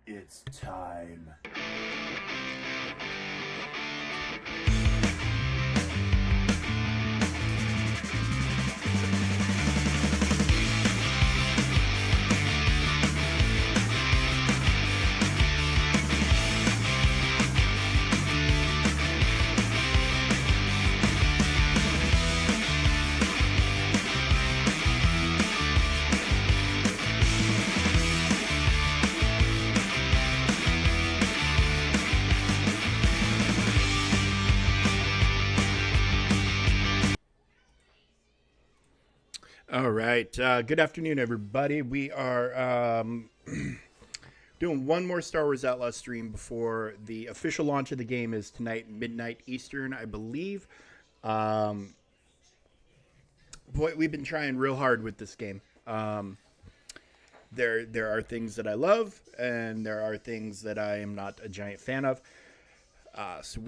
It's time. All right. Good afternoon, everybody. We are doing one more Star Wars Outlaws stream before the official launch of the game is tonight, midnight Eastern, I believe. Um, Boy, we've been trying real hard with this game. There are things that I love, and there are things that I am not a giant fan of. So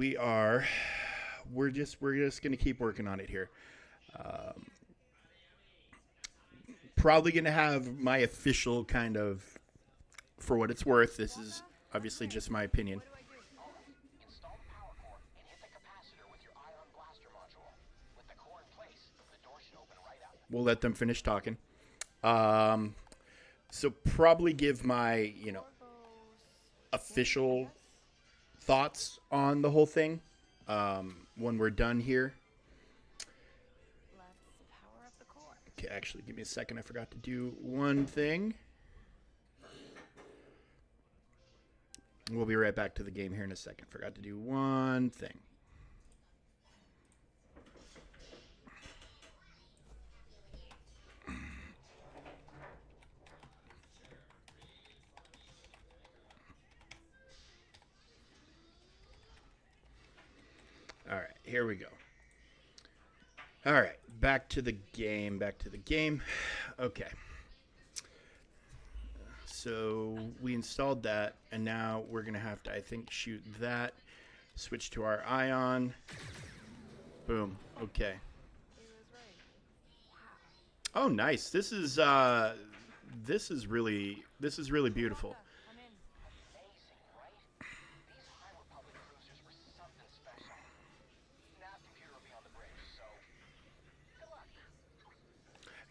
we're just gonna keep working on it here. Probably gonna have my official kind of, for what it's worth. This is obviously just my opinion. We'll let them finish talking. Um, so probably give my official thoughts on the whole thing when we're done here. Okay, actually, give me a second. I forgot to do one thing. We'll be right back to the game here in a second. Forgot to do one thing. All right, here we go. All right, back to the game. Back to the game. Okay. So we installed that, and now we're going to have to, I think, shoot that. Switch to our ion. Boom. Okay. Oh, nice. This is really beautiful.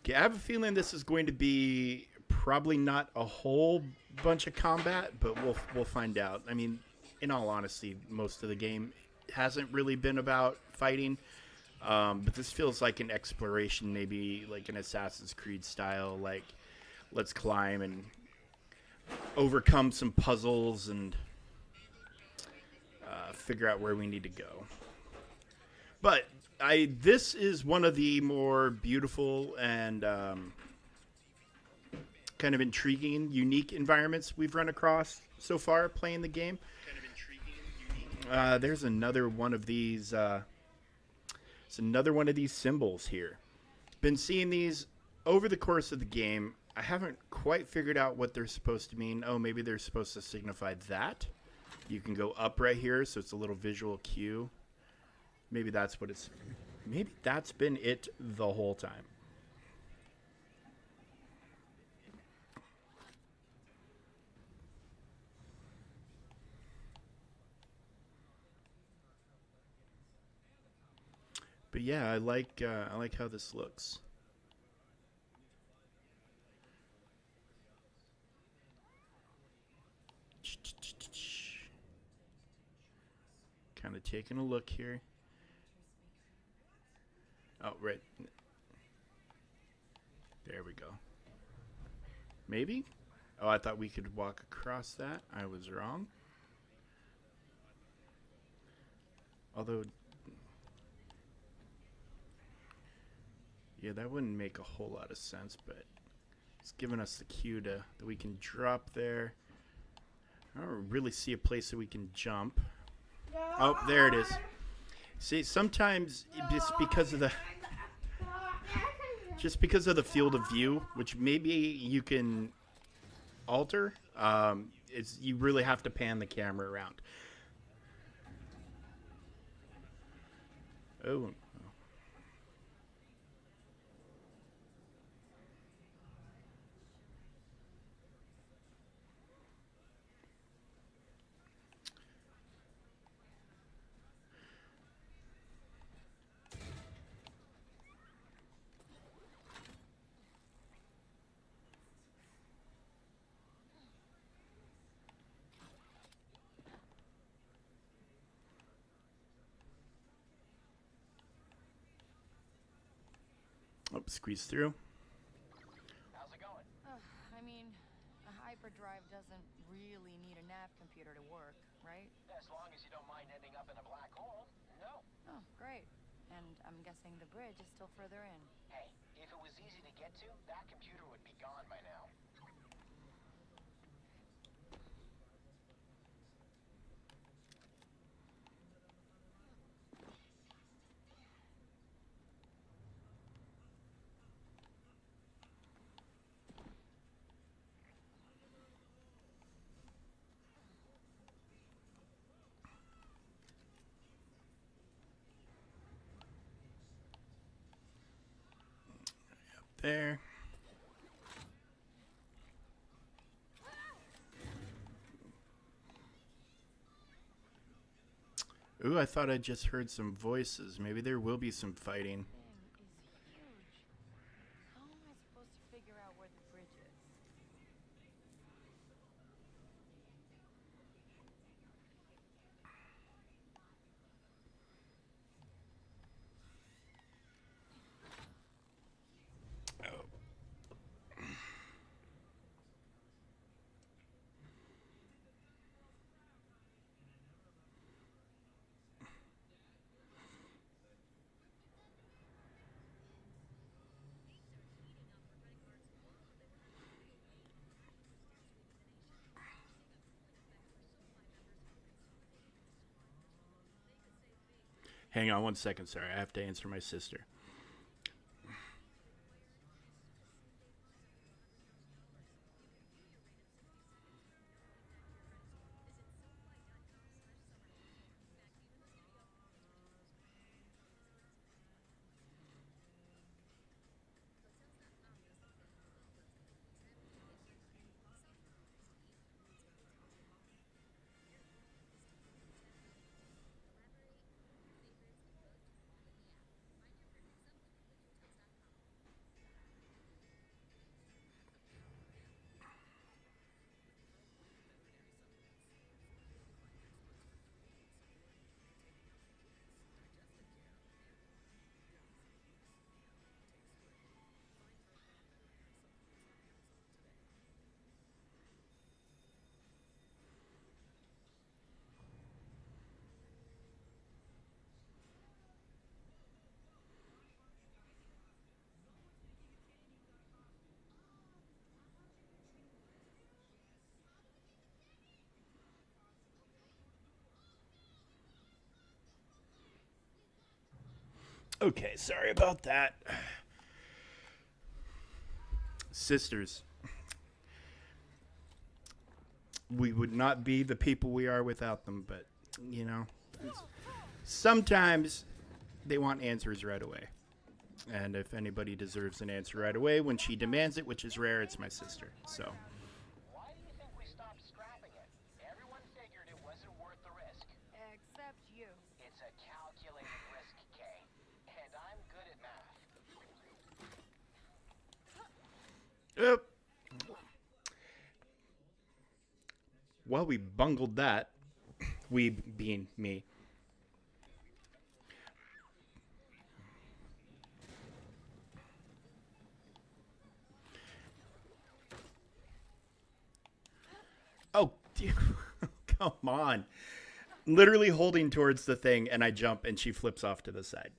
Okay, I have a feeling this is going to be probably not a whole bunch of combat, but we'll find out. I mean, in all honesty, most of the game hasn't really been about fighting. But this feels like an exploration, maybe like an Assassin's Creed style. Like, let's climb and overcome some puzzles and figure out where we need to go. But this is one of the more beautiful and kind of intriguing, unique environments we've run across so far playing the game. There's another one of these. It's another one of these symbols here. Been seeing these over the course of the game. I haven't quite figured out what they're supposed to mean. Oh, maybe they're supposed to signify that. You can go up right here, so it's a little visual cue. Maybe that's what it's... Maybe that's been it the whole time. But yeah, I like how this looks. Kind of taking a look here. Oh, right. There we go. Maybe? Oh, I thought we could walk across that. I was wrong. Although, yeah, that wouldn't make a whole lot of sense, but it's giving us the cue that we can drop there. I don't really see a place that we can jump. Oh, there it is. See, sometimes just because of the field of view, which maybe you can alter, you really have to pan the camera around. Oh. Oh, squeeze through. How's it going? I mean, a hyperdrive doesn't really need a nav computer to work, right? As long as you don't mind ending up in a black hole. No. Oh, great. And I'm guessing the bridge is still further in. Hey, if it was easy to get to, that computer would be gone by now. There. Ooh, I thought I just heard some voices. Maybe there will be some fighting. Thing is huge. How am I supposed to figure out where the bridge is? Oh. Hang on one second, sorry. I have to answer my sister. Okay, sorry about that. Sisters, we would not be the people we are without them, but, you know, sometimes they want answers right away. And if anybody deserves an answer right away when she demands it, which is rare, it's my sister. So, Why do you think we stopped scrapping it? Everyone figured it wasn't worth the risk. Except you. It's a calculated risk, Kay. And I'm good at math. Yep. Well, we bungled that. We being me. Oh, dude. Come on. Literally holding towards the thing, and I jump, and she flips off to the side.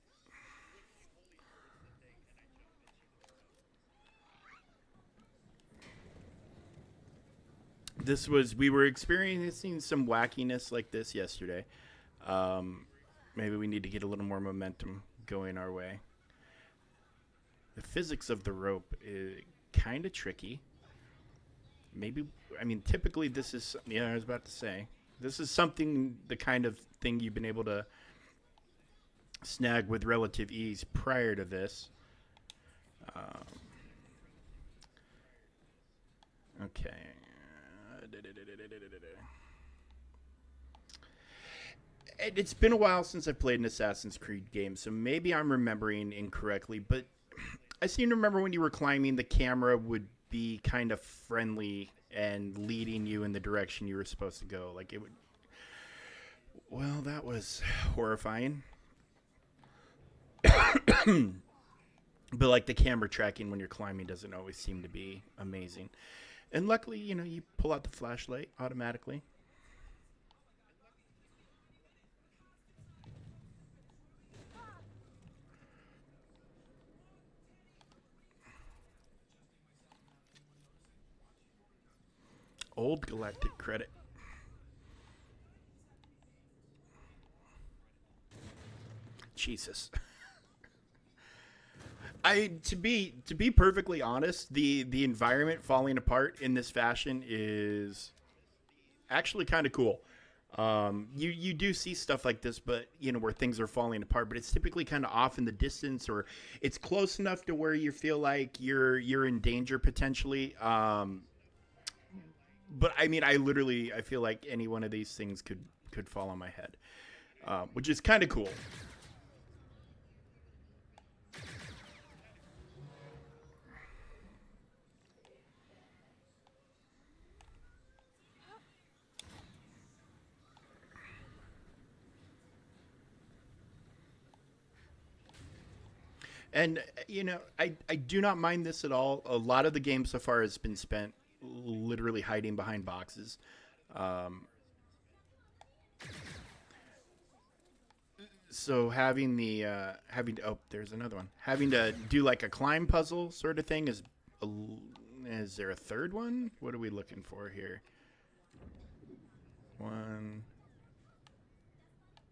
We were experiencing some wackiness like this yesterday. Um, Maybe we need to get a little more momentum going our way. The physics of the rope is kind of tricky. Maybe, I mean, typically this is, yeah, I was about to say, this is something, the kind of thing you've been able to snag with relative ease prior to this. Um, okay. It's been a while since I've played an Assassin's Creed game, so maybe I'm remembering incorrectly, but I seem to remember when you were climbing, the camera would be kind of friendly and leading you in the direction you were supposed to go. Like it would. Well, that was horrifying. But like the camera tracking when you're climbing doesn't always seem to be amazing. And luckily, you pull out the flashlight automatically. Old galactic credit. Jesus. To be perfectly honest, the environment falling apart in this fashion is actually kind of cool. You do see stuff like this, but where things are falling apart, but it's typically kind of off in the distance, or it's close enough to where you feel like you're in danger potentially. But I mean, I feel like any one of these things could fall on my head, which is kind of cool. And I do not mind this at all. A lot of the game so far has been spent literally hiding behind boxes. Um, so having to, oh, there's another one. Having to do like a climb puzzle sort of thing is there a third one? What are we looking for here? One.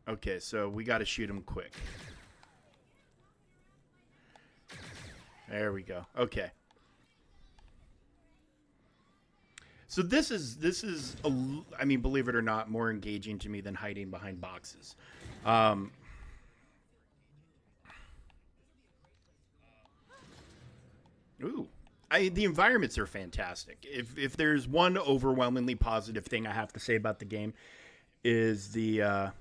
Okay, so we got to shoot him quick. There we go. Okay. So I mean, believe it or not, more engaging to me than hiding behind boxes. Um, ooh, the environments are fantastic. If there's one overwhelmingly positive thing I have to say about the game is the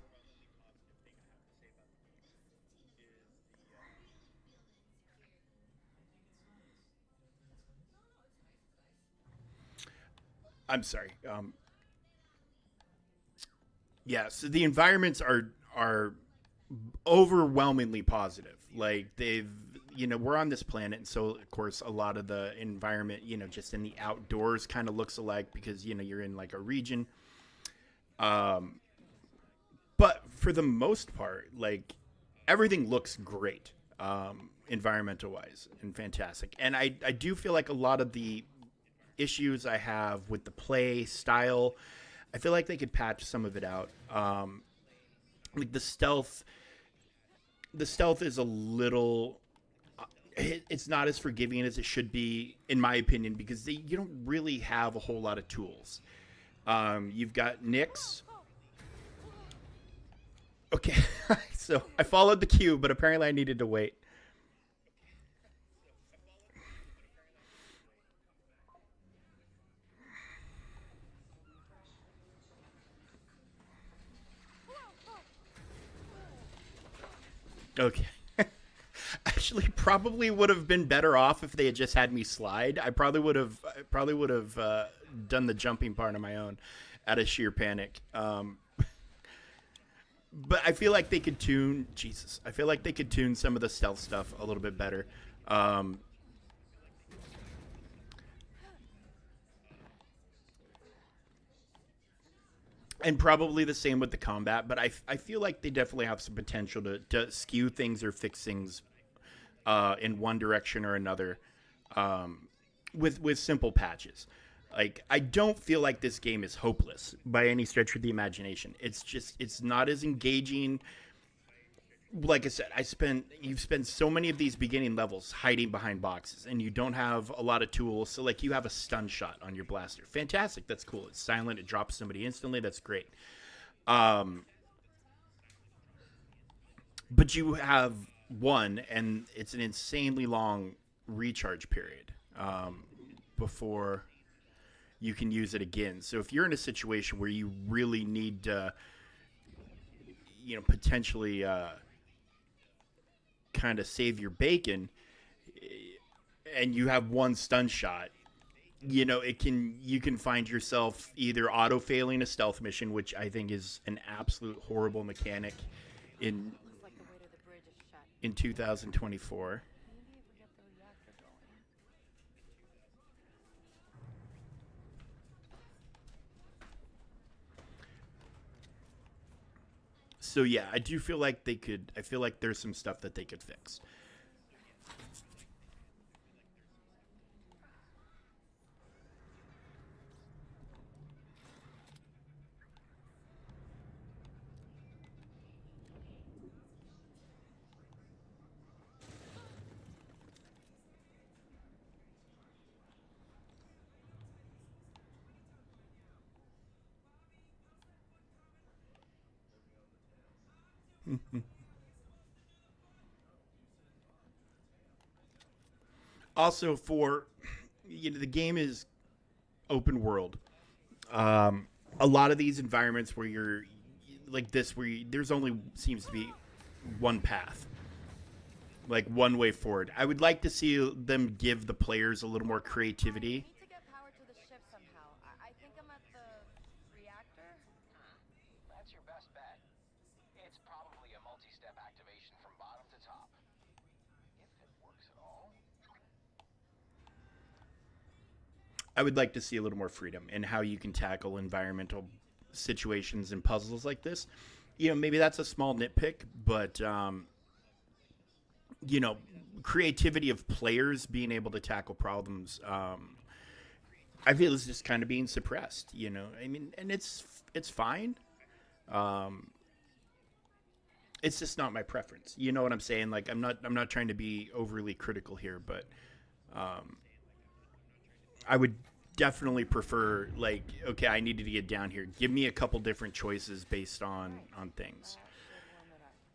I'm sorry. Yeah, so the environments are overwhelmingly positive. Like we're on this planet, and so of course a lot of the environment, just in the outdoors, kind of looks alike because you're in like a region. Um, but for the most part, like everything looks great, environmental wise, and fantastic. And I do feel like a lot of the issues I have with the play style, I feel like they could patch some of it out. Like the stealth is a little. It's not as forgiving as it should be, in my opinion, because you don't really have a whole lot of tools. You've got Nyx. Okay, so I followed the cue, but apparently I needed to wait. Okay. Actually, probably would have been better off if they had just had me slide. I probably would have done the jumping part on my own, out of sheer panic. But I feel like they could tune Jesus. I feel like they could tune some of the stealth stuff a little bit better. Um, and probably the same with the combat, but I feel like they definitely have some potential to skew things or fix things in one direction or another, um, with simple patches. Like I don't feel like this game is hopeless by any stretch of the imagination. It's not as engaging. Like I said, you've spent so many of these beginning levels hiding behind boxes, and you don't have a lot of tools. So like you have a stun shot on your blaster. Fantastic, that's cool. It's silent. It drops somebody instantly. That's great. Um, but you have one, and it's an insanely long recharge period, before you can use it again. So if you're in a situation where you really need to, potentially kind of save your bacon, and you have one stun shot, you can find yourself either auto failing a stealth mission, which I think is an absolute horrible mechanic in Looks like the way to the bridge is shut. in 2024. Maybe if we get So yeah, I do feel like they could. I feel like there's some stuff that they could fix. Also, for the game is open world. A lot of these environments where you're like this, where there's only seems to be one path, like one way forward. I would like to see them give the players a little more I creativity. need to get power to the ship somehow. I think I'm at the reactor. That's your best bet. It's probably a multi-step activation from bottom to top. If it works at all. I would like to see a little more freedom in how you can tackle environmental situations and puzzles like this. Maybe that's a small nitpick, but you know, creativity of players being able to tackle problems. I feel is just kind of being suppressed. I mean, and it's fine. Um, it's just not my preference. You know what I'm saying? Like I'm not trying to be overly critical here, but um, I would definitely prefer like okay, I needed to get down here. Give me a couple different choices based on things.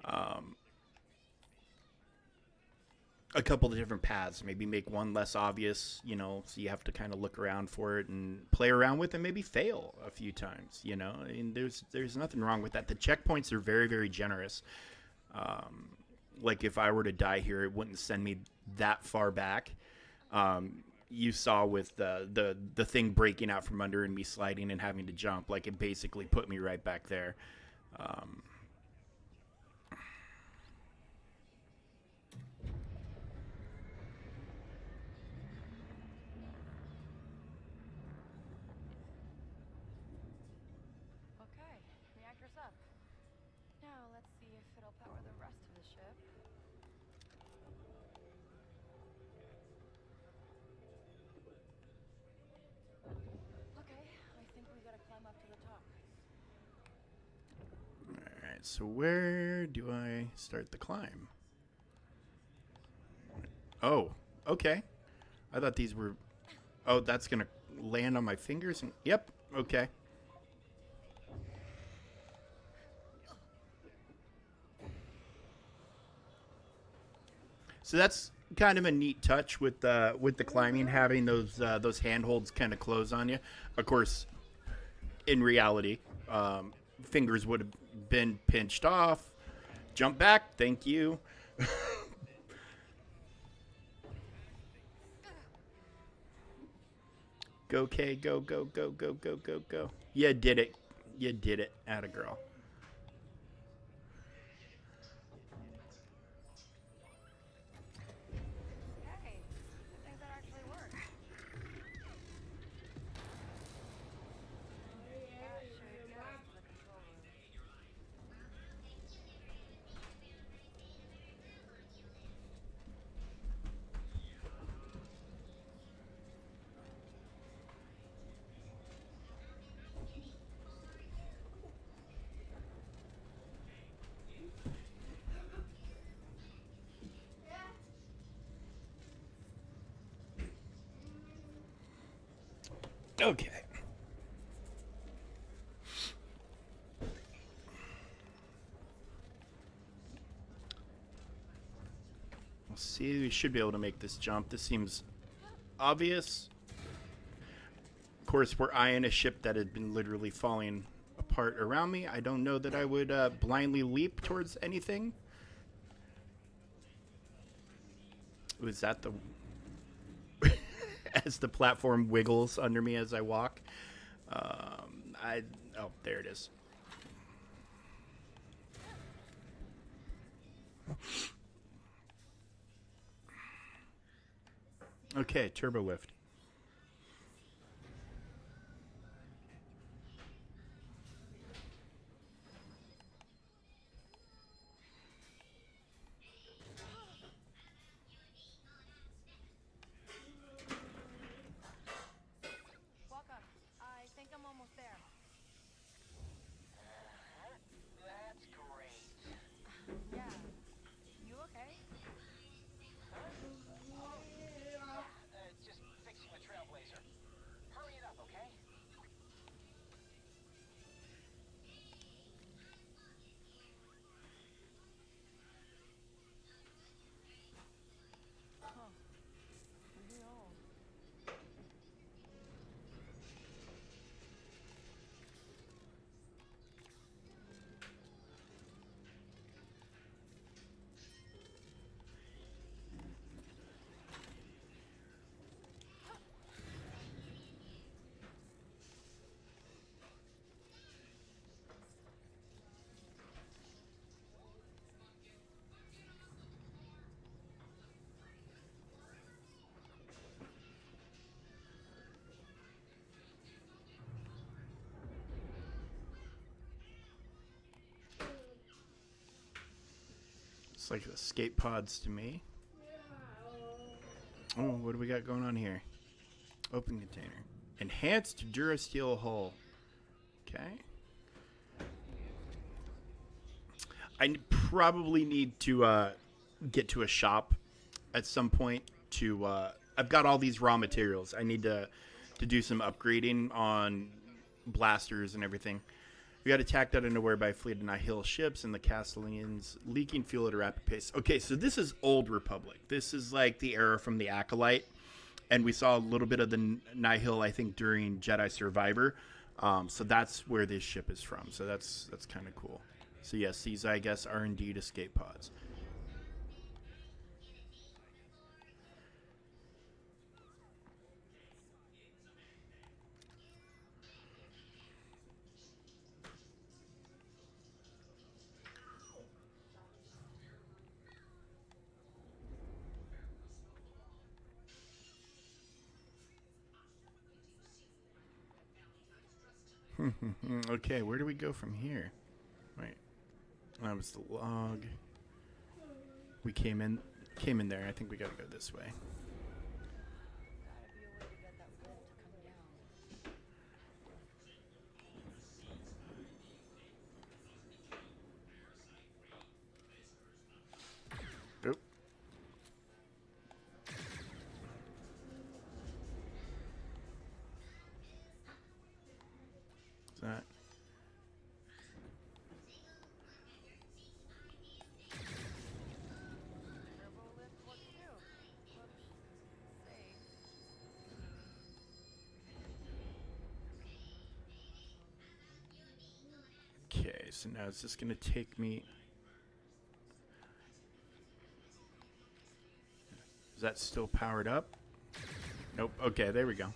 Um, a couple of different paths. Maybe make one less obvious, so you have to kind of look around for it and play around with, and maybe fail a few times. I mean, there's nothing wrong with that. The checkpoints are very very generous. Like if I were to die here, it wouldn't send me that far back. You saw with the thing breaking out from under and me sliding and having to jump, like it basically put me right back there. Um, Okay, reactor's up. Now let's see if it'll power the rest of the ship. Okay, I think we gotta climb up to the top. all right, so where do I start the climb? Oh, okay. I thought these were. Oh, that's gonna land on my fingers. And yep. Okay. So that's kind of a neat touch with the climbing, having those handholds kind of close on you. Of course, in reality, fingers would have been pinched off. Jump back. Thank you. Go, K. Go, go, go, go, go, go, go. You did it. You did it. Atta girl. Hey, I think that actually worked. That should get us to the control room. Okay. Let's see. We should be able to make this jump. This seems obvious. Of course, we're eyeing a ship that had been literally falling apart around me. I don't know that I would blindly leap towards anything. Was that the as the platform wiggles under me as I walk? Oh, there it is. Okay, turbo lift. It's like escape pods to me. Oh, what do we got going on here? Open container. Enhanced Durasteel hull. Okay. I probably need to get to a shop at some point to. I've got all these raw materials. I need to do some upgrading on blasters and everything. We got attacked out of nowhere by a fleet of Nihil ships and the Castellanians leaking fuel at a rapid pace. Okay, so this is Old Republic. This is like the era from the Acolyte. And we saw a little bit of the Nihil, I think, during Jedi Survivor. So that's where this ship is from. So that's kind of cool. So yes, these, I guess, are indeed escape pods. Okay, where do we go from here? Wait, that was the log. We came in there. I think we got to go this way. Gotta be a way to get that lift to come down. Oop. Is that? Turbo lift works too. Looks safe. Okay, so now is this going to take me... Is that still powered up? Nope. Okay, there we go.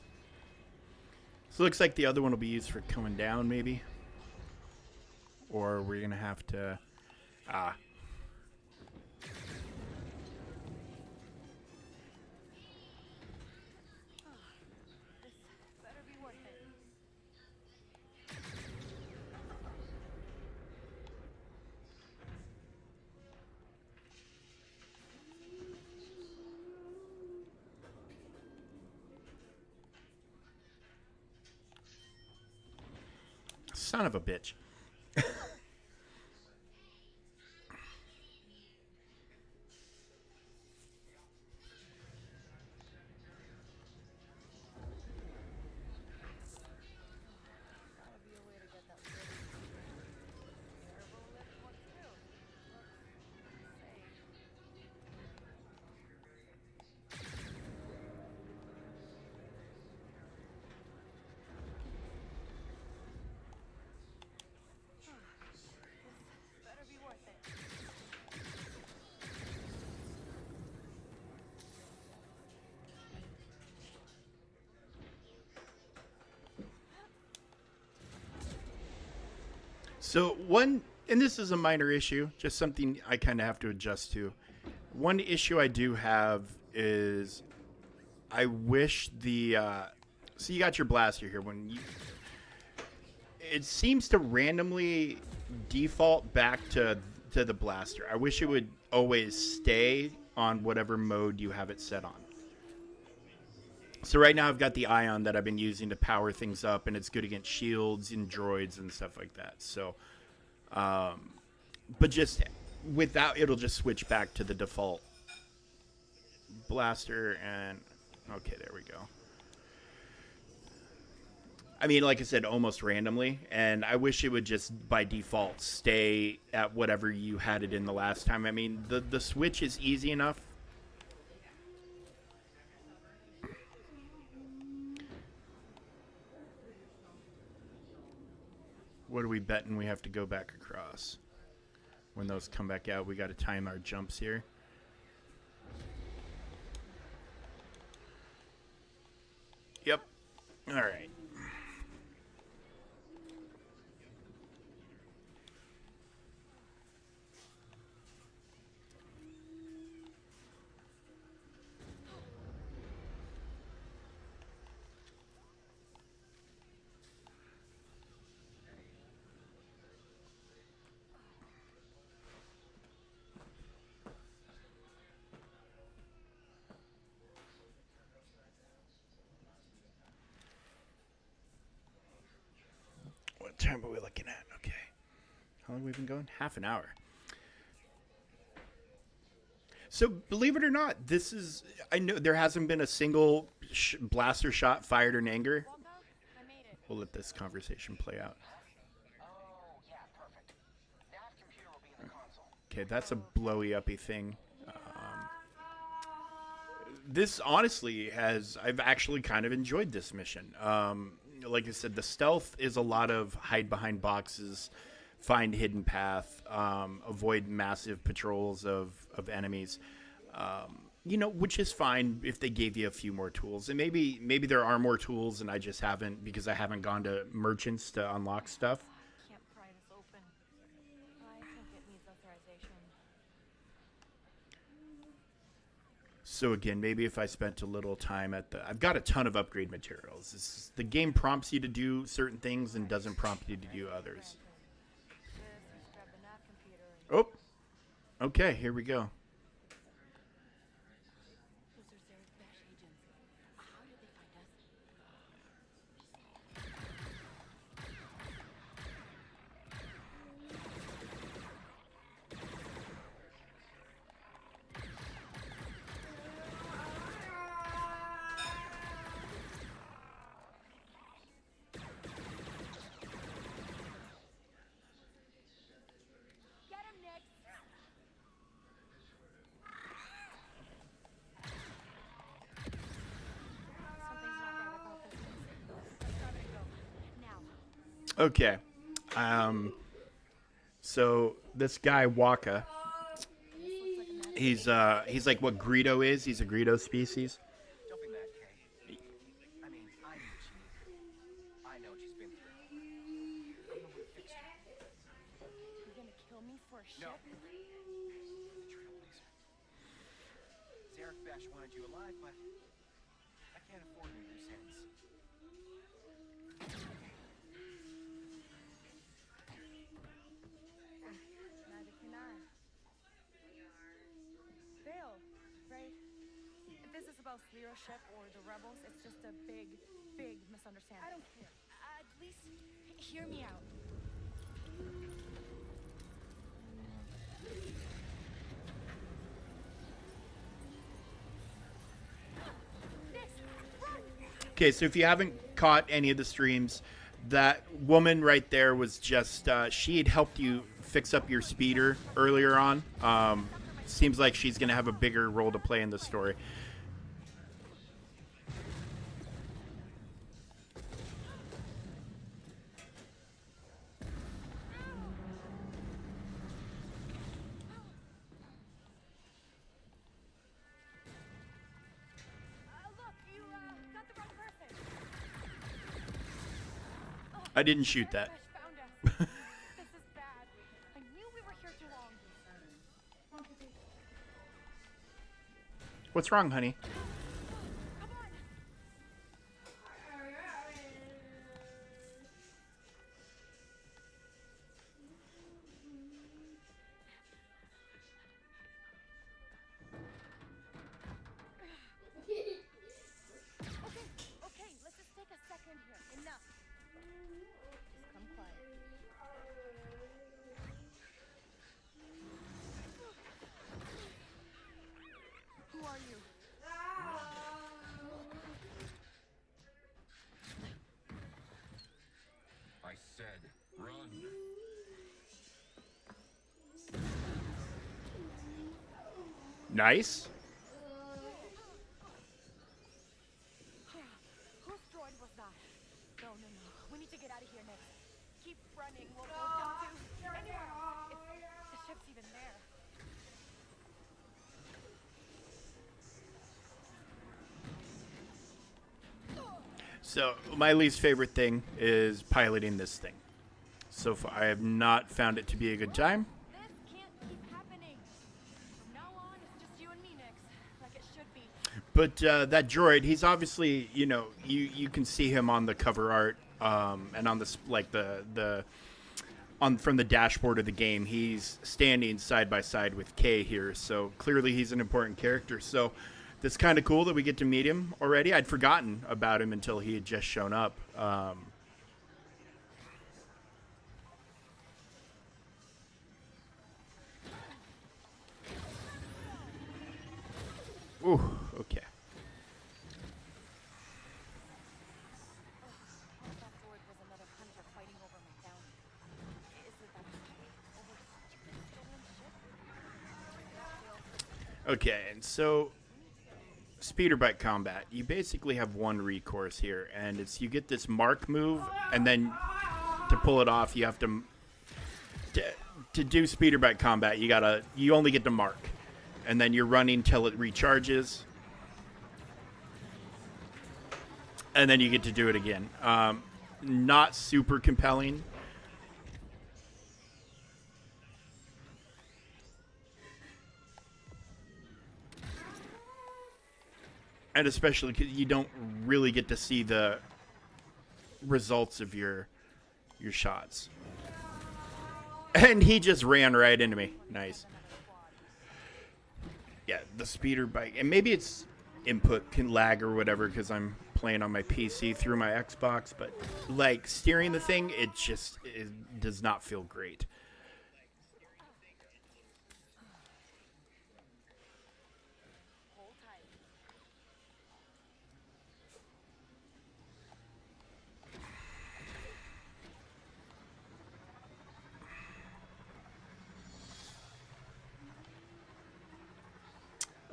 So it looks like the other one will be used for coming down, maybe. Or we're going to have to... Ah. This better be worth it. Son of a bitch. Gotta be a way to get that lift. Turbo lift works too. Looks safe. This better be worth it. So one, and this is a minor issue, just something I kind of have to adjust to. One issue I do have is I wish the so you got your blaster here when you it seems to randomly default back to the blaster. I wish it would always stay on whatever mode you have it set on. So right now I've got the ion that I've been using to power things up, and it's good against shields and droids and stuff like that. So, but just without, it'll just switch back to the default blaster. And okay, there we go. I mean, like I said, almost randomly, and I wish it would just by default stay at whatever you had it in the last time. I mean, the switch is easy enough. What are we betting we have to go back across? When those come back out, we got to time our jumps here. Yep. All right. What time are we looking at? Okay. How long have we been going? Half an hour. So, believe it or not, this is. I know there hasn't been a single blaster shot fired in anger. Walker, I made it. We'll let this conversation play out. Oh, yeah, perfect. Nav computer will be in the console. Okay, that's a blowy uppy thing. This honestly I've actually kind of enjoyed this mission. Like I said, the stealth is a lot of hide behind boxes, find hidden path, avoid massive patrols of enemies. Which is fine if they gave you a few more tools. And maybe there are more tools and I just haven't, because I haven't gone to merchants to unlock stuff. Can't pry this open. I think it needs authorization. So again, maybe if I spent a little time I've got a ton of upgrade materials. The game prompts you to do certain things and doesn't prompt you to do others. This, let's grab the nav computer. Oh, okay, here we go. Those are Zare's Bash agents. How did they find us? Get him, Nick! Something's not right about this. Let's grab it and go. Now. Okay. So this guy Waka, This looks like a nav. he's like what Greedo is. He's a Greedo species. Don't be mad, Kay. I mean, I know what she's been through. I'm the one who fixed her. You're gonna kill me for a ship? No. Trailblazer. Zarek Bash wanted you alive, but I can't afford to lose heads. Neither can I. Bill, right? If this is about Sliero's ship or the rebels, it's just a big, big misunderstanding. I don't care. At least hear me out. Okay, so if you haven't caught any of the streams, that woman right there was just she had helped you fix up your speeder earlier on. Seems like she's gonna have a bigger role to play in the story. Look, you got the wrong person. I didn't shoot that. Bash found us. This is bad. I knew we were here too long. What's wrong, honey? Come on. Okay, let's just take a second here. Enough. Just come quiet. Who are you? I said, run. Nice. Whose droid was that? No. We need to get out of here next. Keep running. We'll jump to anywhere else. If the ship's even there. So my least favorite thing is piloting this thing. So far, I have not found it to be a good time. This can't keep happening. From now on, it's just you and me, Nix. Like it should be. But that droid, he's obviously, you can see him on the cover art, and on from the dashboard of the game, he's standing side by side with Kay here. So clearly, he's an important character. So that's kind of cool that we get to meet him already. I'd forgotten about him until he had just shown up. Ooh, okay. I thought Ford was another hunter fighting over my bounty. Is it that over stupid stolen ship? Okay, and so speeder bike combat, you basically have one recourse here, and it's you get this mark move, and then to pull it off, you have to do speeder bike combat. You only get to mark, and then you're running till it recharges, and then you get to do it again. Not super compelling. And especially because you don't really get to see the results of your shots. And he just ran right into me. Nice. Yeah, the speeder bike. And maybe it's input can lag or whatever because I'm playing on my PC through my Xbox. But, like, steering the thing, it does not feel great.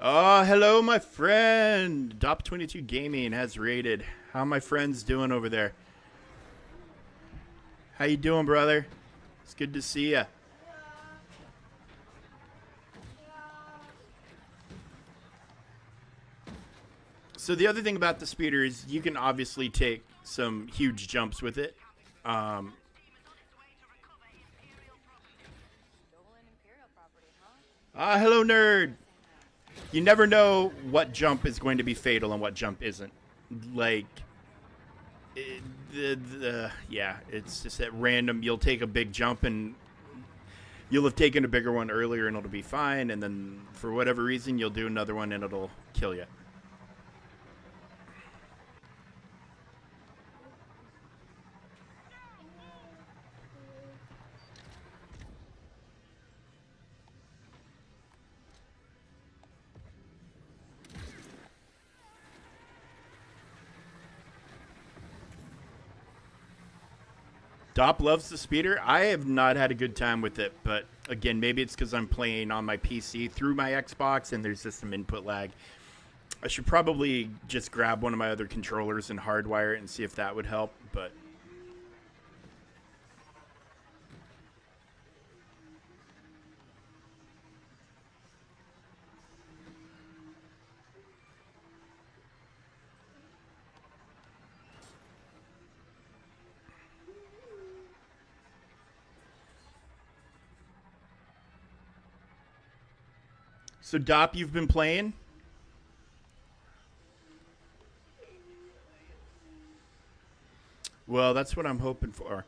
Oh, hello, my friend. Dop22 Gaming has rated. How my friends doing over there? How you doing, brother? It's good to see ya. So the other thing about the speeder is you can obviously take some huge jumps with it. Stolen Imperial property, huh? Hello, nerd. You never know what jump is going to be fatal and what jump isn't. Like, yeah, it's just at random. You'll take a big jump and you'll have taken a bigger one earlier and it'll be fine. And then for whatever reason, you'll do another one and it'll kill you. Dop loves the speeder. I have not had a good time with it, but again, maybe it's because I'm playing on my PC through my Xbox and there's just some input lag. I should probably just grab one of my other controllers and hardwire it and see if that would help, but... So, Dop, you've been playing? Well, that's what I'm hoping for.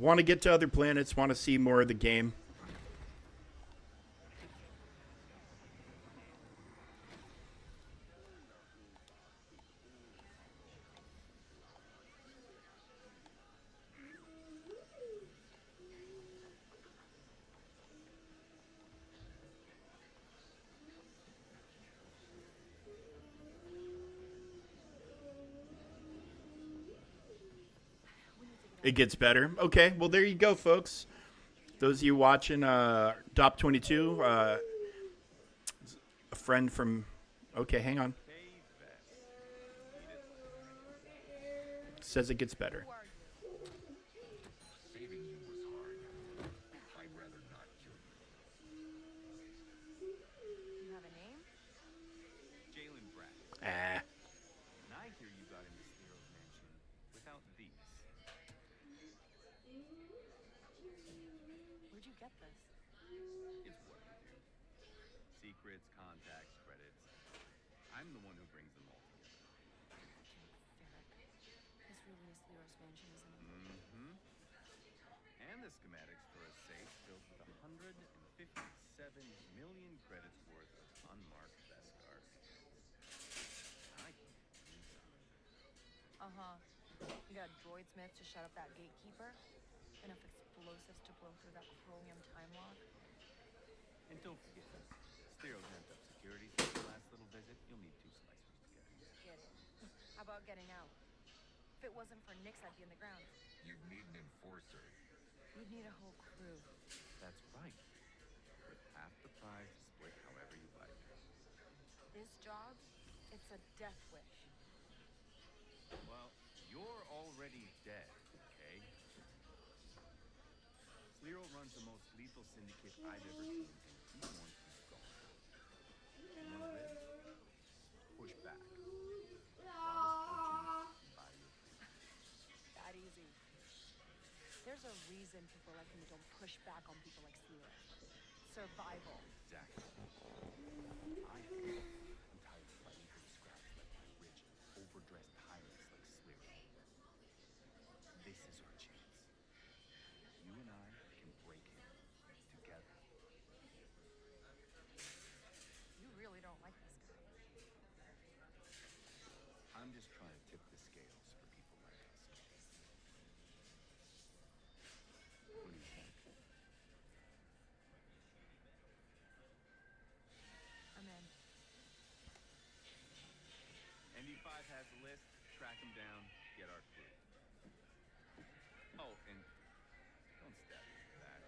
Want to get to other planets, want to see more of the game. It gets better. Okay, well, there you go, folks. Those of you watching Dop22, a friend from... Okay, hang on. Says it gets better. Saving you was hard. I'd rather not kill you. You have a name? Jalen Brack. Ah. And I hear you got into Stero's mansion without these. Where'd you get this? It's what we do. Secrets, contacts, credits. I'm the one who brings them all together. Ferric. This really is Lero's mansion, isn't it? Mm-hmm. And the schematics for a safe built with 157 million credits worth of unmarked Beskar. I can use some. Uh-huh. You got droid smith to shut up that gatekeeper? Enough explosives to blow through that chromium time lock? And don't forget, Stero's amped up security since the last little about getting out? If it wasn't for Nix, I'd be in the ground. You'd need an enforcer. We'd need a whole crew. That's right. With half the prize split however you like. This job, it's a death wish. Well, you're already dead, okay? Slero runs the most lethal syndicate I've ever seen, and he wants you gone. You wanna live? Push back. Rob his fortune, buy your freedom. That easy. There's a reason people like me don't push back on people like Slero. Survival. Exactly. I think I'm tired of fighting for the scraps like my rich, overdressed tyrants like Slero. This is our chance. You and I can break him together. You really don't like this guy. I'm just trying to tip the scales for people like us. What do you think? I'm in. ND5 has a list. Track him down. Get our crew. Oh, and don't stab me in the back.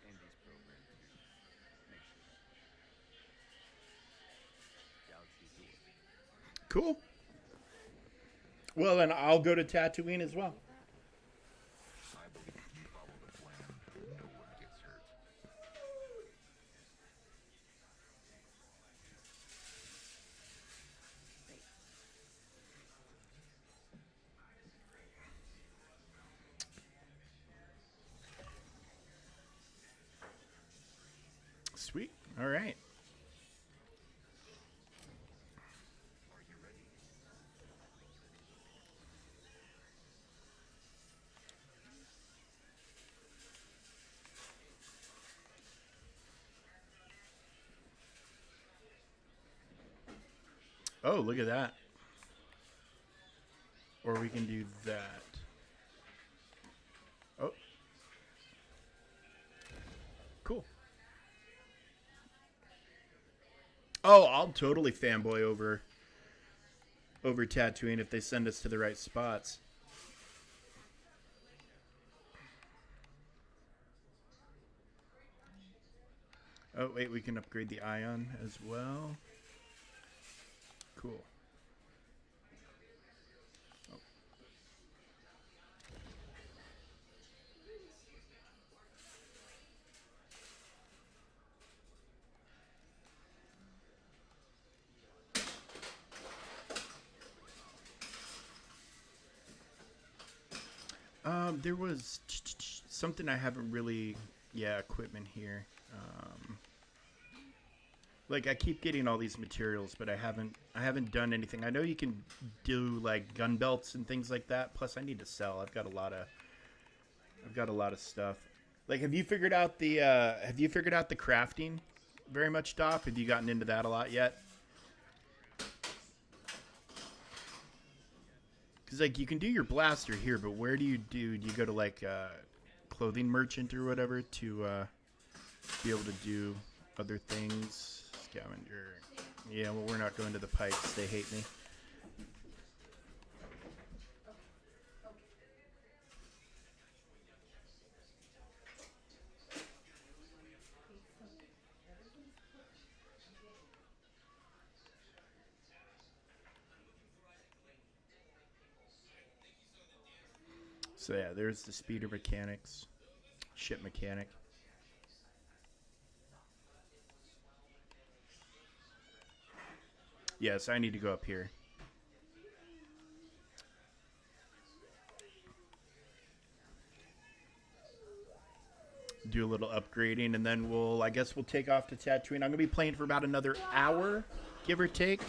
Andy's program too. Make sure that. Galaxy's yours. Cool. Well, then I'll go to Tatooine as well. I believe if you follow the plan, no one gets hurt. Great. Sweet. All right. Are you ready? Oh, look at that. Or we can do that. Oh. Cool. Oh, I'll totally fanboy over Tatooine if they send us to the right spots. Oh, wait, we can upgrade the Ion as well. Cool. Oh. There was something I haven't really, equipment here. Like I keep getting all these materials, but I haven't done anything. I know you can do like gun belts and things like that. Plus, I need to sell. I've got a lot of stuff. Like, have you figured out the crafting very much, Doc? Have you gotten into that a lot yet? Because, like, you can do your blaster here, but where do you go to, like, clothing merchant or whatever to be able to do other things? Scavenger. Yeah, well, we're not going to the Pikes. They hate me. So, yeah, there's the speeder mechanics. Ship mechanic. Yes, I need to go up here. Do a little upgrading, and then I guess we'll take off to Tatooine. I'm going to be playing for about another hour, give or take.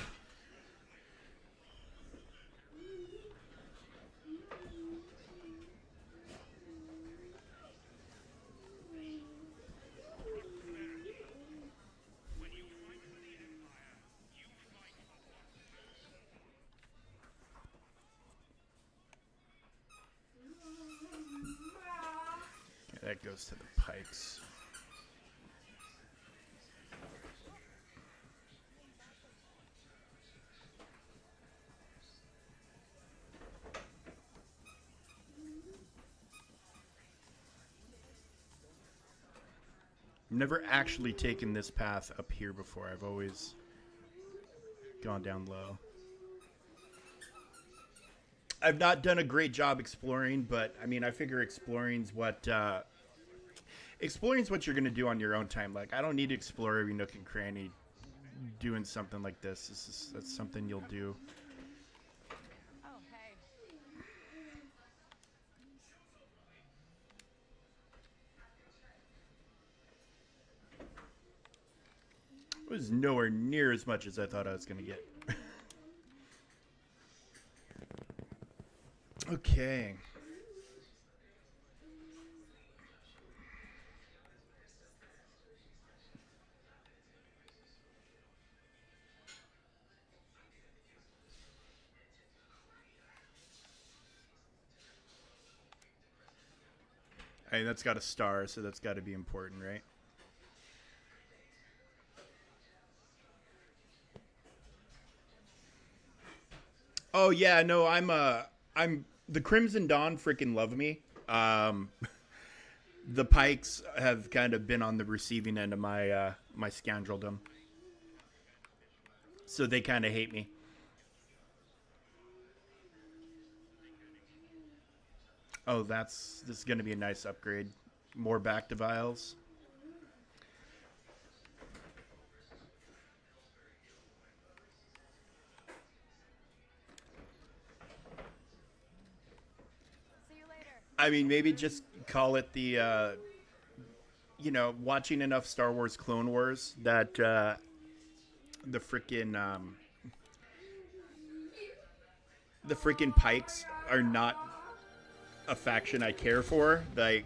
That goes to the Pikes. never actually taken this path up here before. I've always gone down low. I've not done a great job exploring, but I mean, I figure exploring's what you're gonna do on your own time. Like, I don't need to explore every nook and cranny doing something like this. That's something you'll do. Oh, hey. It was nowhere near as much as I thought I was gonna get. Okay. Hey, that's got a star, so that's got to be important, right? Oh yeah, no, I'm the Crimson Dawn freaking love me. The Pikes have kind of been on the receiving end of my scoundreldom, so they kind of hate me. Oh, this is going to be a nice upgrade. More back to vials. See you later. I mean, maybe just call it the, watching enough Star Wars Clone Wars that the freaking Pikes are not a faction I care for. Like,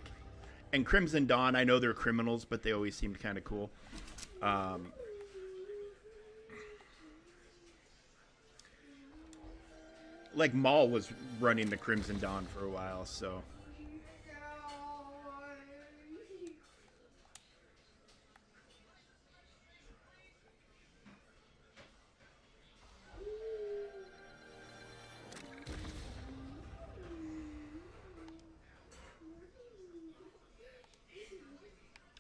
and Crimson Dawn, I know they're criminals, but they always seemed kind of cool. Like Maul was running the Crimson Dawn for a while, so.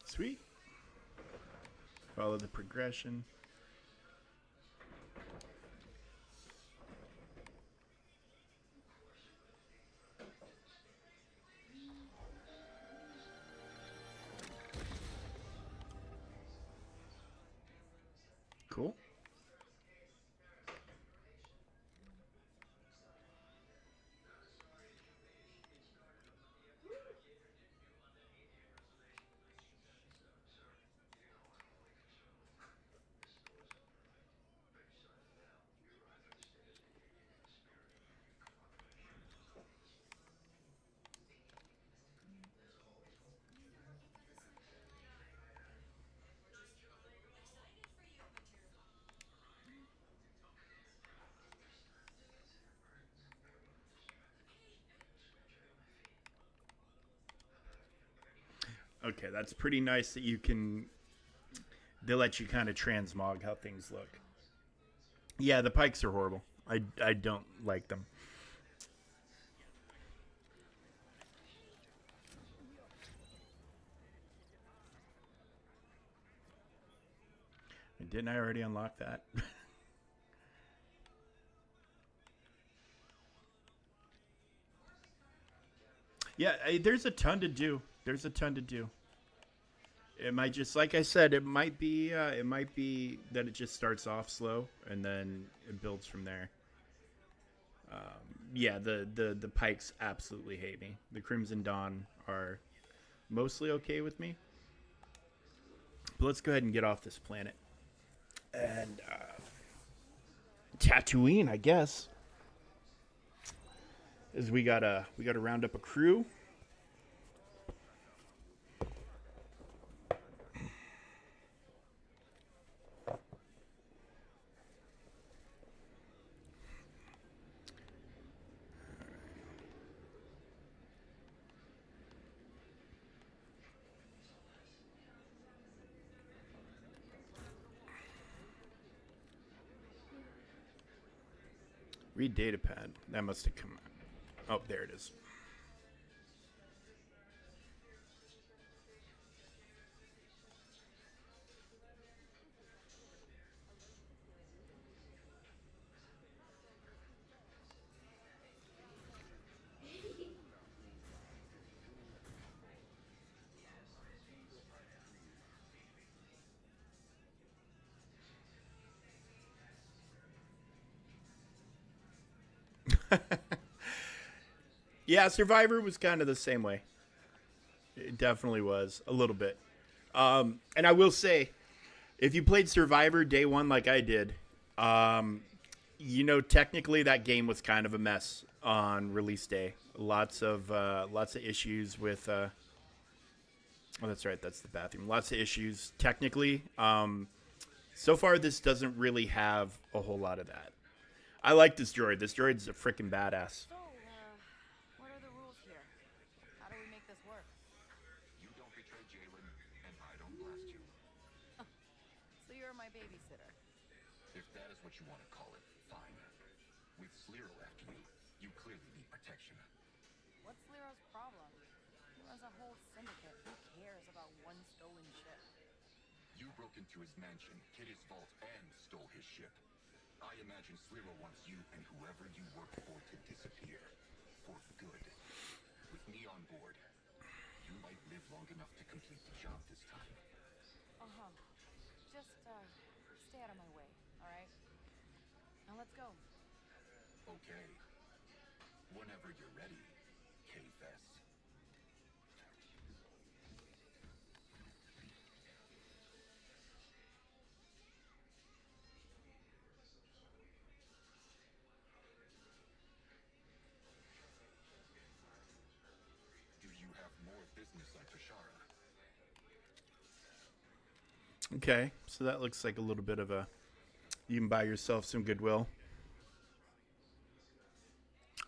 Sweet. Follow the progression. Cool. Okay, that's pretty nice that you can. They let you kind of transmog how things look. Yeah, the Pikes are horrible. I don't like them. Didn't I already unlock that? Yeah, there's a ton to do. There's a ton to do. It might just, like I said, it might be that it just starts off slow and then it builds from there. Yeah, the Pikes absolutely hate me. The Crimson Dawn are mostly okay with me. But let's go ahead and get off this planet. And Tatooine, I guess. Is we gotta round up a crew. Read datapad. That must have come out. Oh, there it is. Yeah, Survivor was kind of the same way. It definitely was a little bit. And I will say, if you played Survivor day one like I did, um, technically that game was kind of a mess on release day. Lots of issues with. Oh, that's right. That's the bathroom. Lots of issues technically. So far, this doesn't really have a whole lot of that. I like this droid. This droid's a freaking badass. So, what are the rules here? How do we make this work? You don't betray Jalen, and I don't blast you. So you're my babysitter. If that is what you want to call it, fine. With Sliro after you, you clearly need protection. What's Lero's problem? He runs a whole syndicate. Who cares about one stolen ship? You broke into his mansion, hid his vault, and stole his ship. I imagine Sliro wants you and whoever you work for to disappear. For good. With me on board, you might live long enough to complete the job this time. Uh-huh. Just, stay out of my way, alright? Now let's go. Okay. Whenever you're ready, K-Fest. Do you have more business on Tashara? Okay, so that looks like a little bit of a. You can buy yourself some goodwill.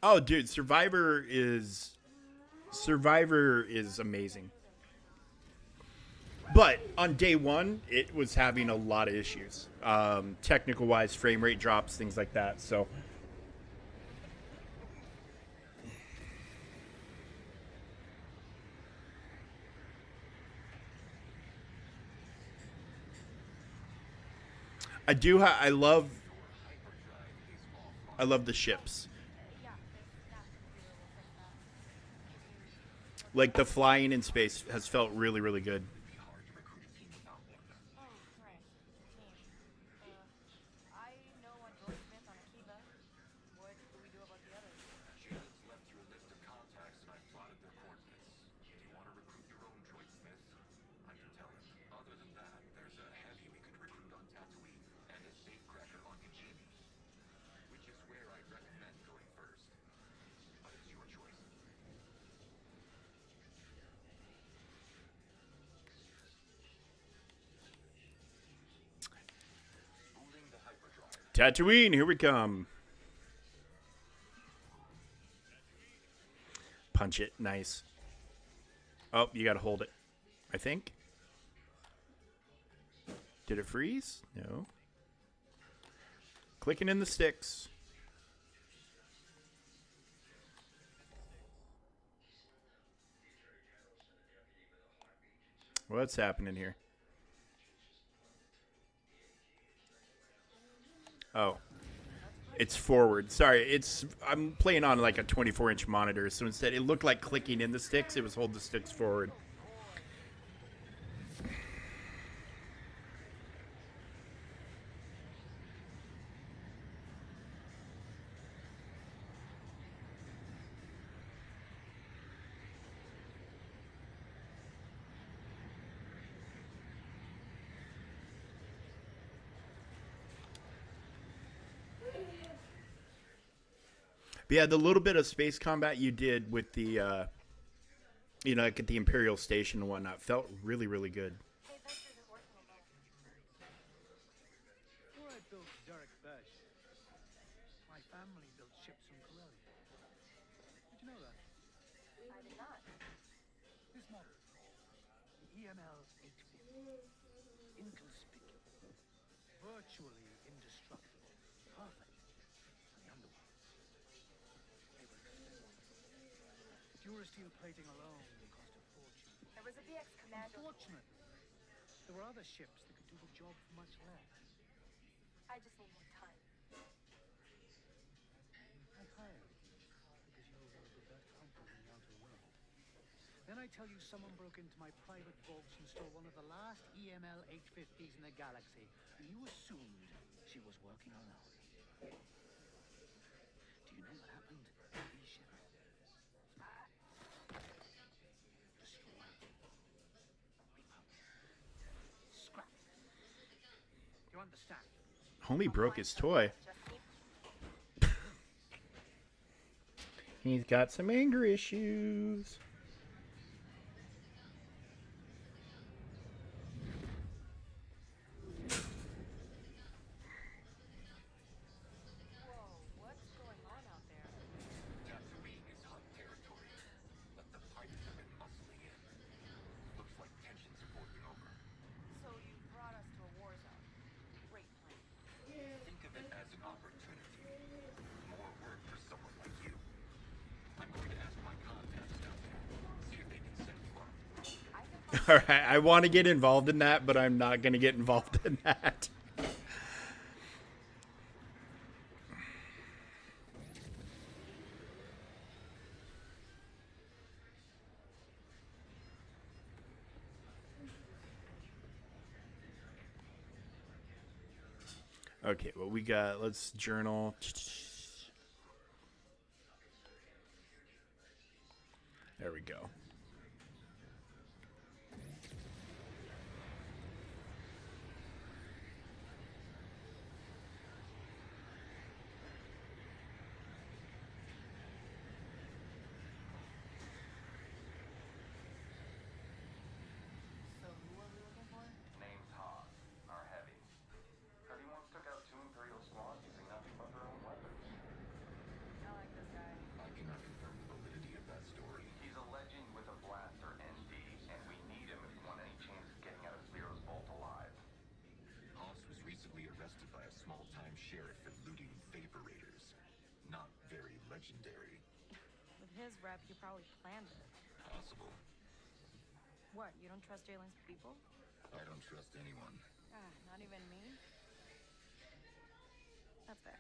Oh, dude, Survivor is amazing. But on day one, it was having a lot of issues, technical wise, frame rate drops, things like that. So I do. I love the ships. Yeah, this nav computer will fix that. Like the flying in space has felt really, really good. Oh, right. Team. I know one Droid Smith on Akiva. What do we do about the others? Jalen's left you a list of contacts and I've plotted their coordinates. Do you want to recruit your own Droid Smith? I can tell him. Other than that, there's a heavy we could recruit on Tatooine and a safecracker on Kijimi. Which is where I'd recommend going first. But it's your choice. Spooling the hyperdrive. Tatooine, here we come. Punch it, nice. Oh, you gotta hold it. I think. Did it freeze? No. Clicking in the sticks. What's happening here? Oh. It's forward. Sorry, I'm playing on like a 24-inch monitor, so instead it looked like clicking in the sticks, it was hold the sticks forward. But yeah, the little bit of space combat you did with the, like at the Imperial Station and whatnot felt really, really good. Hey, this isn't working again. Before I built Derek Besh, my family built ships from Corellia. Did you know that? I did not. This model, the EML 850, inconspicuous, virtually indestructible, perfect for the underworld. They were expensive. Durasteel plating alone cost a fortune. There was a BX Commando. Unfortunately, there were other ships that could do the job for much less. I just need more time. I hired you because you were one of the best hunters in the outer world. Then I tell you someone broke into my private vaults and stole one of the last EML 850s in the galaxy, and you assumed she was working alone. Do you know what happened to these ships? You understand? Homie broke his toy. He's got some anger issues. Whoa, what's going on out there? Tatooine is hot territory, but the pirates have been muscling in. Looks like tensions are boiling over. So you brought us to a war zone. Great plan. Think of it as an opportunity. More work for someone like you. I'm going to ask my contacts down there, see if they can set you up. I can find All right, I want to get involved in that, but I'm not going to get involved in that. Okay, well, we got, let's journal. There we go. So who are we looking for? Name's Haas, our heavy. Heard he once took out 2 Imperial squads using nothing but their own weapons. I like this guy. I cannot confirm the validity of that story. He's a legend with a blaster, ND, and we need him if we want any chance of getting out of Zero's vault alive. Haas was recently arrested by a small-time sheriff for looting vapor raiders. Not very legendary. With his rep, he probably planned it. Possible. What, you don't trust Jalen's people? I don't trust anyone. Ah, not even me? That's fair.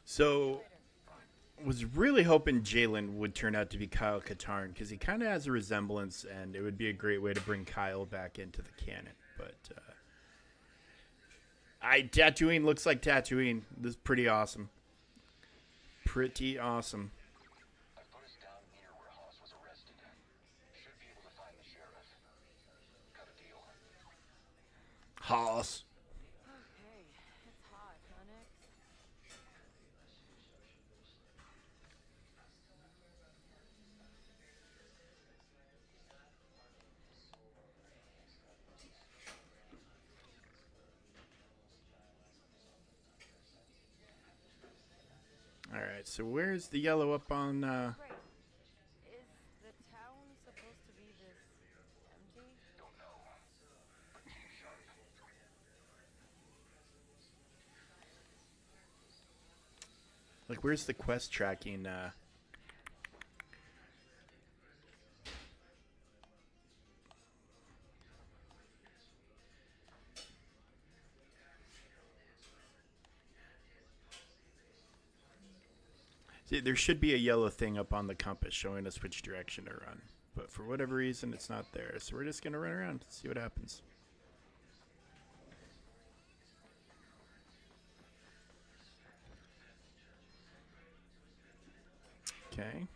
So, was really hoping Jalen would turn out to be Kyle Katarn because he kind of has a resemblance, and it would be a great way to bring Kyle back into the canon. But Tatooine looks like Tatooine. This is pretty awesome. Pretty awesome. I put us down near where Haas was arrested. Should be able to find the sheriff. Got a deal. Haas. Okay, it's hot, Onyx. All right, so where's the yellow up on? Great. Is the town supposed to be this empty? Don't know. But keep sharp. Like, where's the quest tracking? See, there should be a yellow thing up on the compass showing us which direction to run. But for whatever reason, it's not there. So we're just going to run around and see what happens. Okay.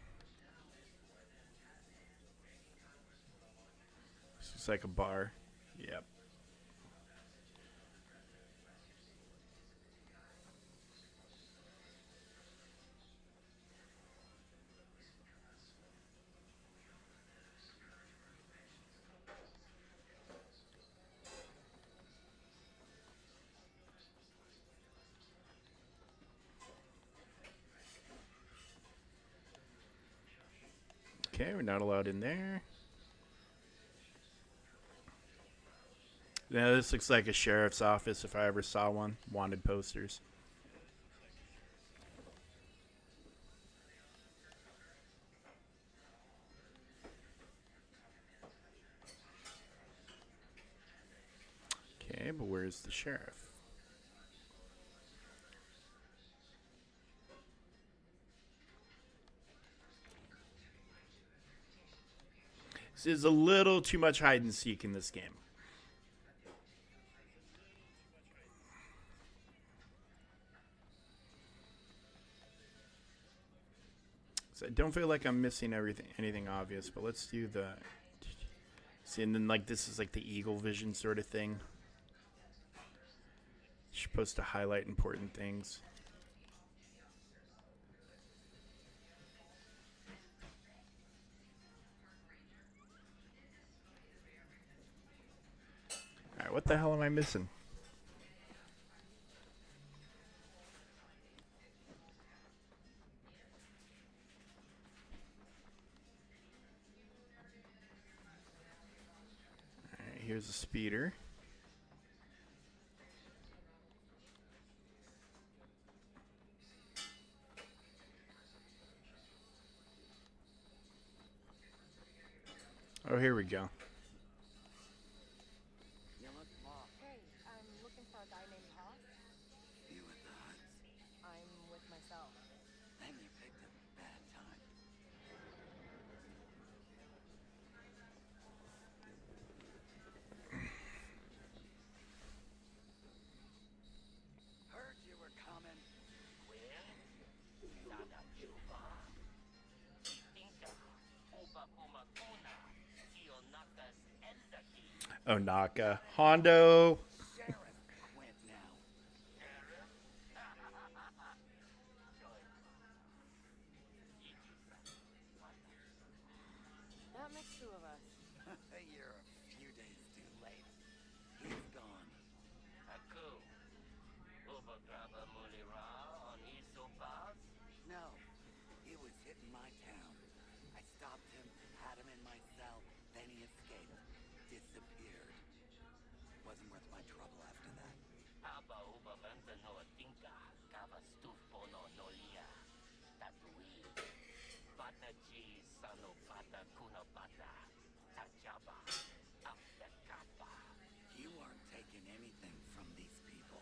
This looks like a bar. Yep. Okay, we're not allowed in there. Now this looks like a sheriff's office if I ever saw one. Wanted posters. Okay, but where's the sheriff? This is a little too much hide and seek in this game. So don't feel like I'm missing anything obvious, but let's do the. See, and then like this is like the eagle vision sort of thing. You're supposed to highlight important things. All right, what the hell am I missing? All right, here's a speeder. Oh, here we go. You look lost. Hey, I'm looking for a guy named Haas. You with the Huts? I'm with myself. Then you picked a bad time. Heard you were coming. Onaka. Hondo. Sheriff Quint now. That makes two of us. You're a few days too late. He's gone. No, he was hitting my town. I stopped him, had him in my cell, then he escaped. Disappeared. Wasn't worth my trouble after that. You aren't taking anything from these people.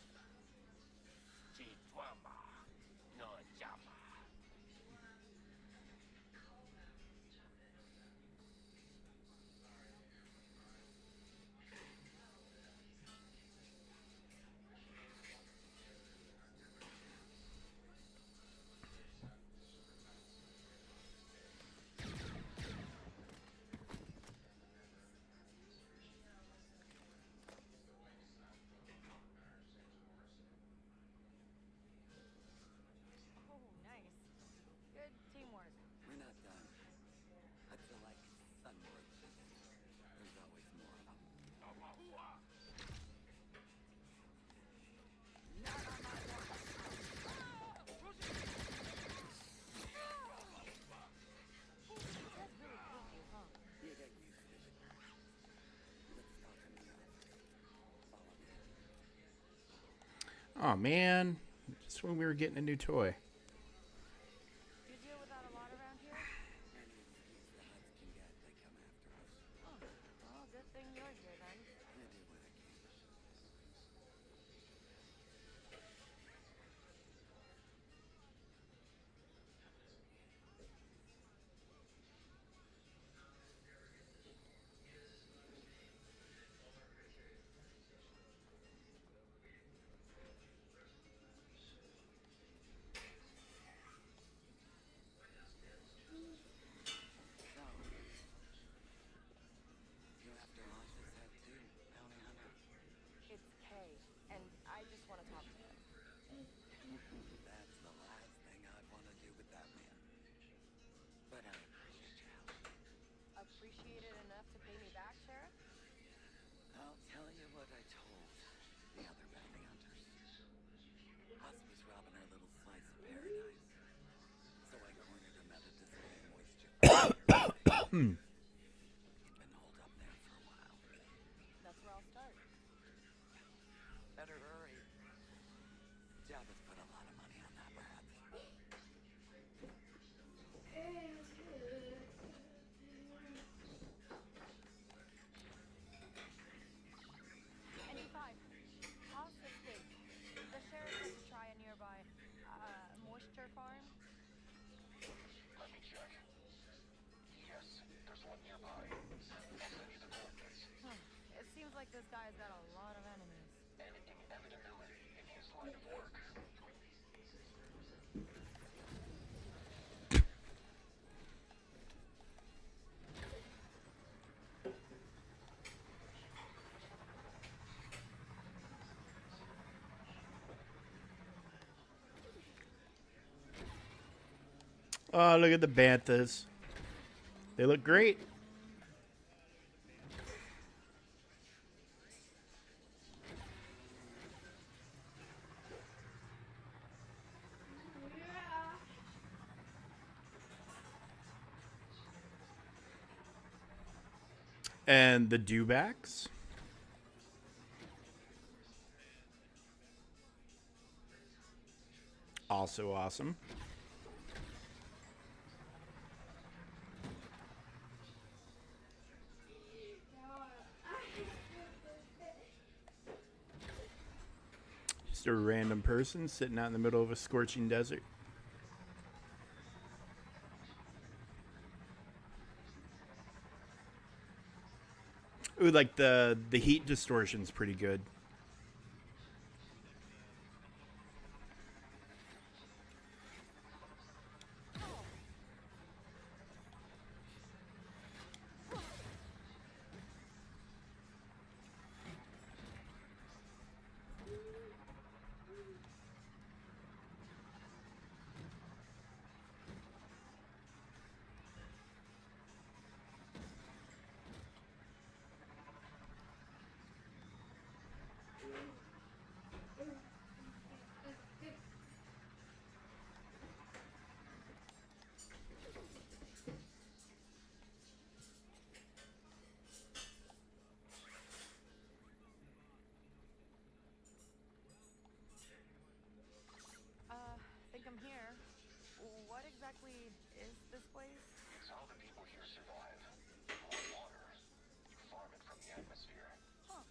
Oh, nice. Good teamwork. We're not done. I feel like sunboard chicken. There's always more of them. That's really creepy, huh? You get used to it. Let's talk in the office. Follow me. Oh man, just when we were getting a new toy. Do you deal with that a lot around here? Any excuse the Huts can get, they come after us. Oh, well, good thing you're here then. I do what I can. So, you after Hoss's head too, bounty hunter? It's Kay, and I just want to talk to him. That's the last thing I'd want to do with that man. But I appreciate your help. Appreciate it enough to pay me back, Sheriff? I'll tell you what I told the other bounty hunters. Hoss was robbing our little slice of paradise. So I cornered him at a display moisture facility. He'd been holed up there for a while. That's where I'll start. Better hurry. Jabba's put a lot of money on that rat. ND5. Haas escaped. The sheriff said to try a nearby, moisture farm. Let me check. Yes, there's one nearby. I'll send you the coordinates. It seems like this guy's got a lot of enemies. And inevitability in his line of work. Oh, look at the banthas. They look great. And the dewbacks. Also awesome. Just a random person sitting out in the middle of a scorching desert. Ooh, like the heat distortion's pretty good. Think I'm here. What exactly is this place? It's how the people here survive. On water. You farm it from the atmosphere. Huh.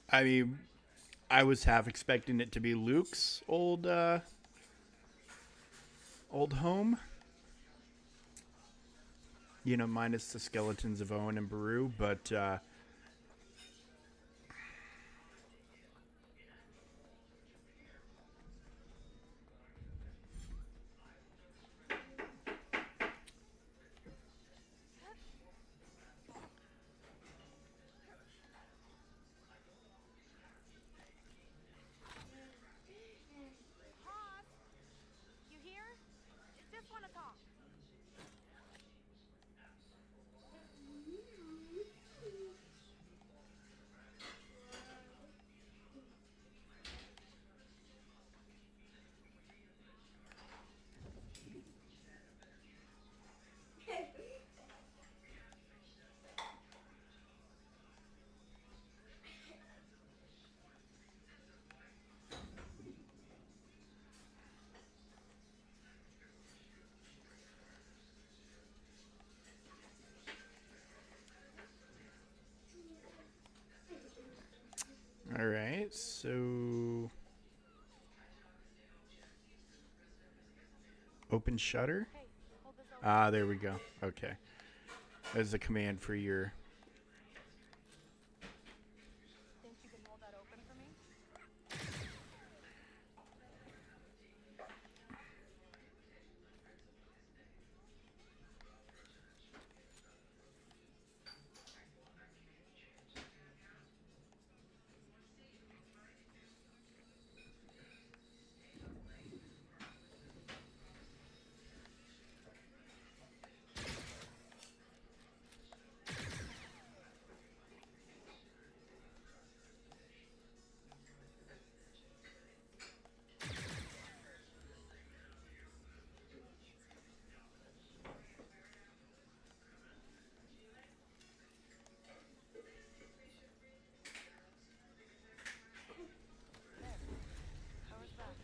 I mean, I was half expecting it to be Luke's old home. You know, minus the skeletons of Owen and Baru, but Hoss, you here? Just want to talk. all right. So open shutter. Hey, hold this open. Ah, there we go. Okay. There's a command for your. Think you can hold that open for me? How was that?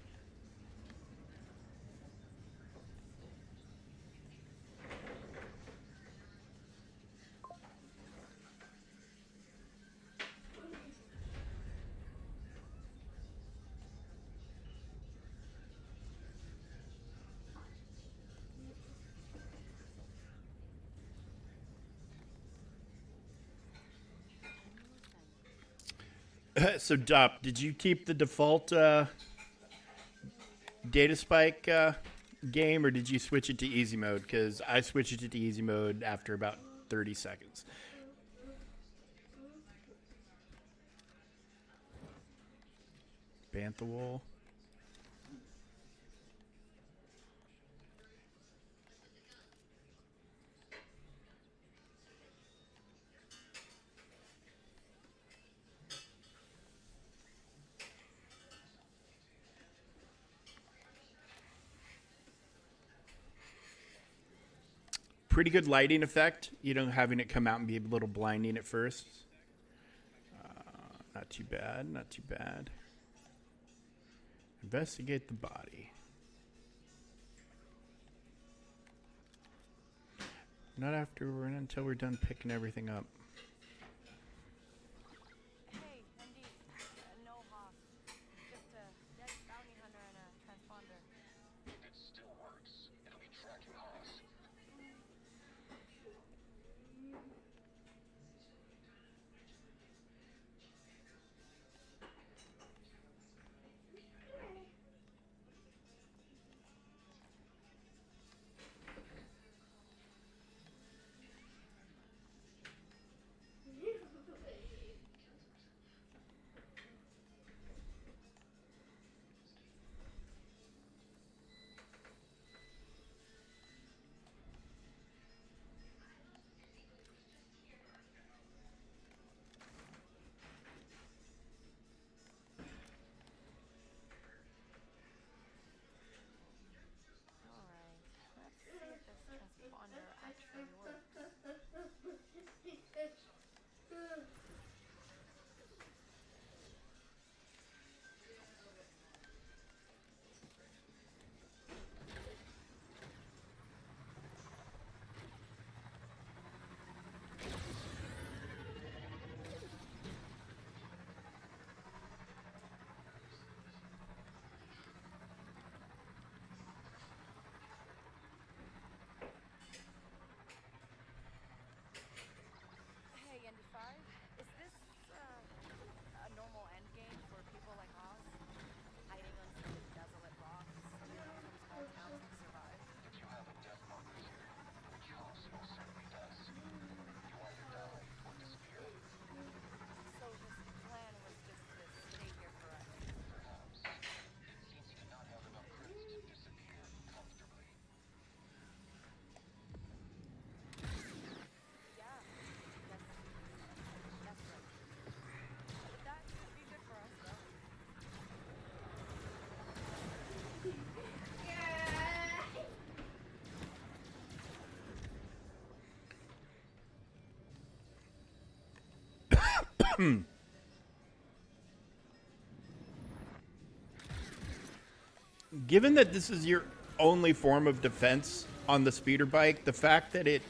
So, Dop, did you keep the default data spike game, or did you switch it to easy mode? Because I switched it to easy mode after about 30 seconds. Bantha wool. Pretty good lighting effect. You know, having it come out and be a little blinding at first. Not too bad. Not too bad. Investigate the body. Not until we're done picking everything up. Hey, Andy. No Hoff. Just a dead bounty hunter and a transponder. If it still works, it'll be tracking Haas. Alright, let's see if this transponder actually works. Hey, ND5, is this, a normal endgame for people like Oz? Hiding on some desolate rocks, some small towns to survive? If you have a death marker here, which Haas most certainly does, you either die or disappear. So his plan was just to stay here forever. Perhaps. It seems he did not have enough credits to disappear comfortably. Yeah, that's right. But that could be good for us, though. Given that this is your only form of defense on the speeder bike, the fact that it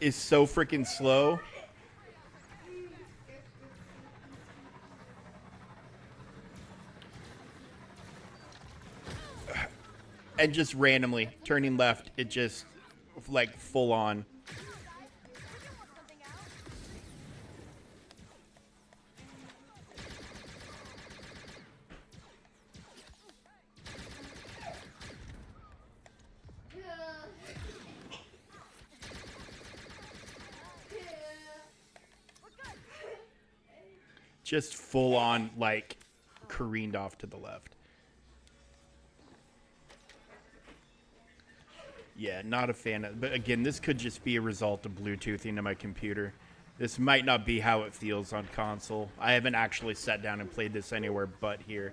is so freaking slow and just randomly turning left, it just like full on. Just full on, like, careened off to the left. Yeah, not a fan of, but again, this could just be a result of Bluetoothing to my computer. This might not be how it feels on console. I haven't actually sat down and played this anywhere but here.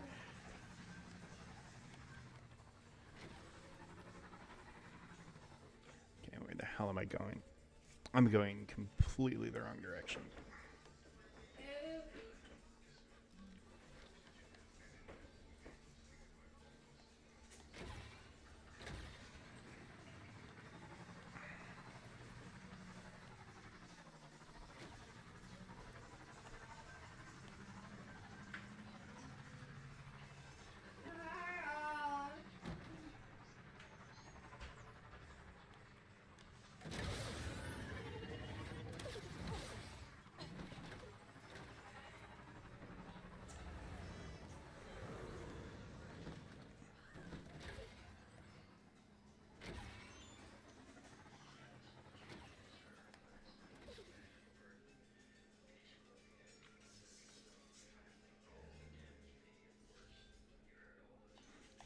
Okay, where the hell am I going? I'm going completely the wrong direction.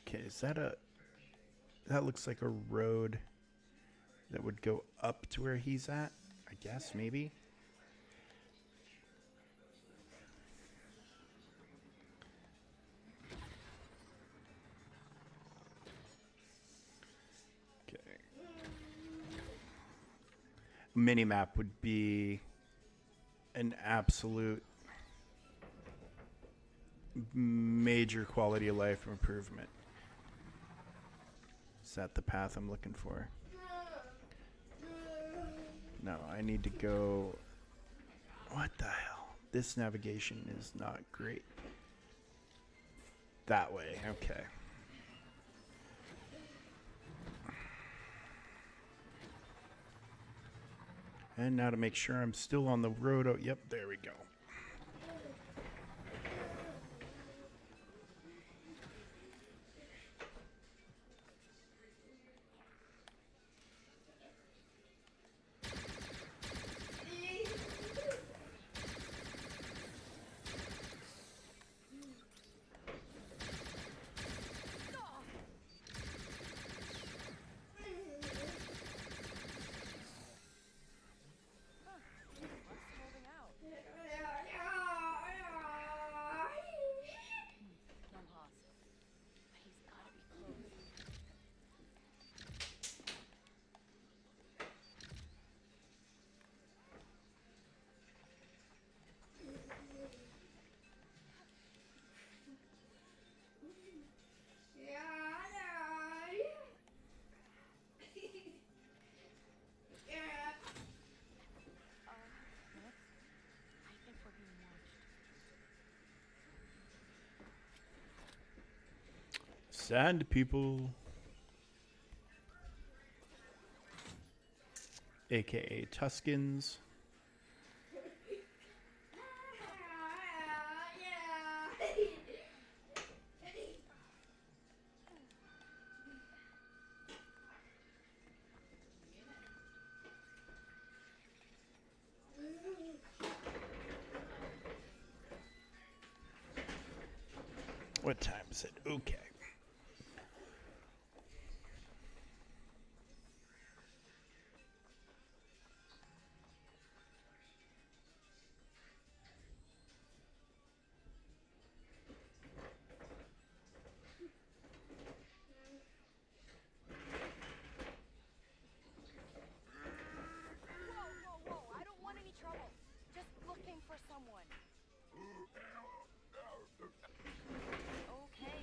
Okay, is that a... That looks like a road that would go up to where he's at. I guess, maybe. Okay. Minimap would be an absolute major quality of life improvement. Is that the path I'm looking for? No, I need to go... What the hell? This navigation is not great. That way, okay. And now to make sure I'm still on the road. Oh, yep, there we go. What's holding out? No pause. He's gotta be close. What? I think we're being watched. Sand people. AKA Tuscans. What time is it? Okay. Whoa! I don't want any trouble. Just looking for someone. Okay.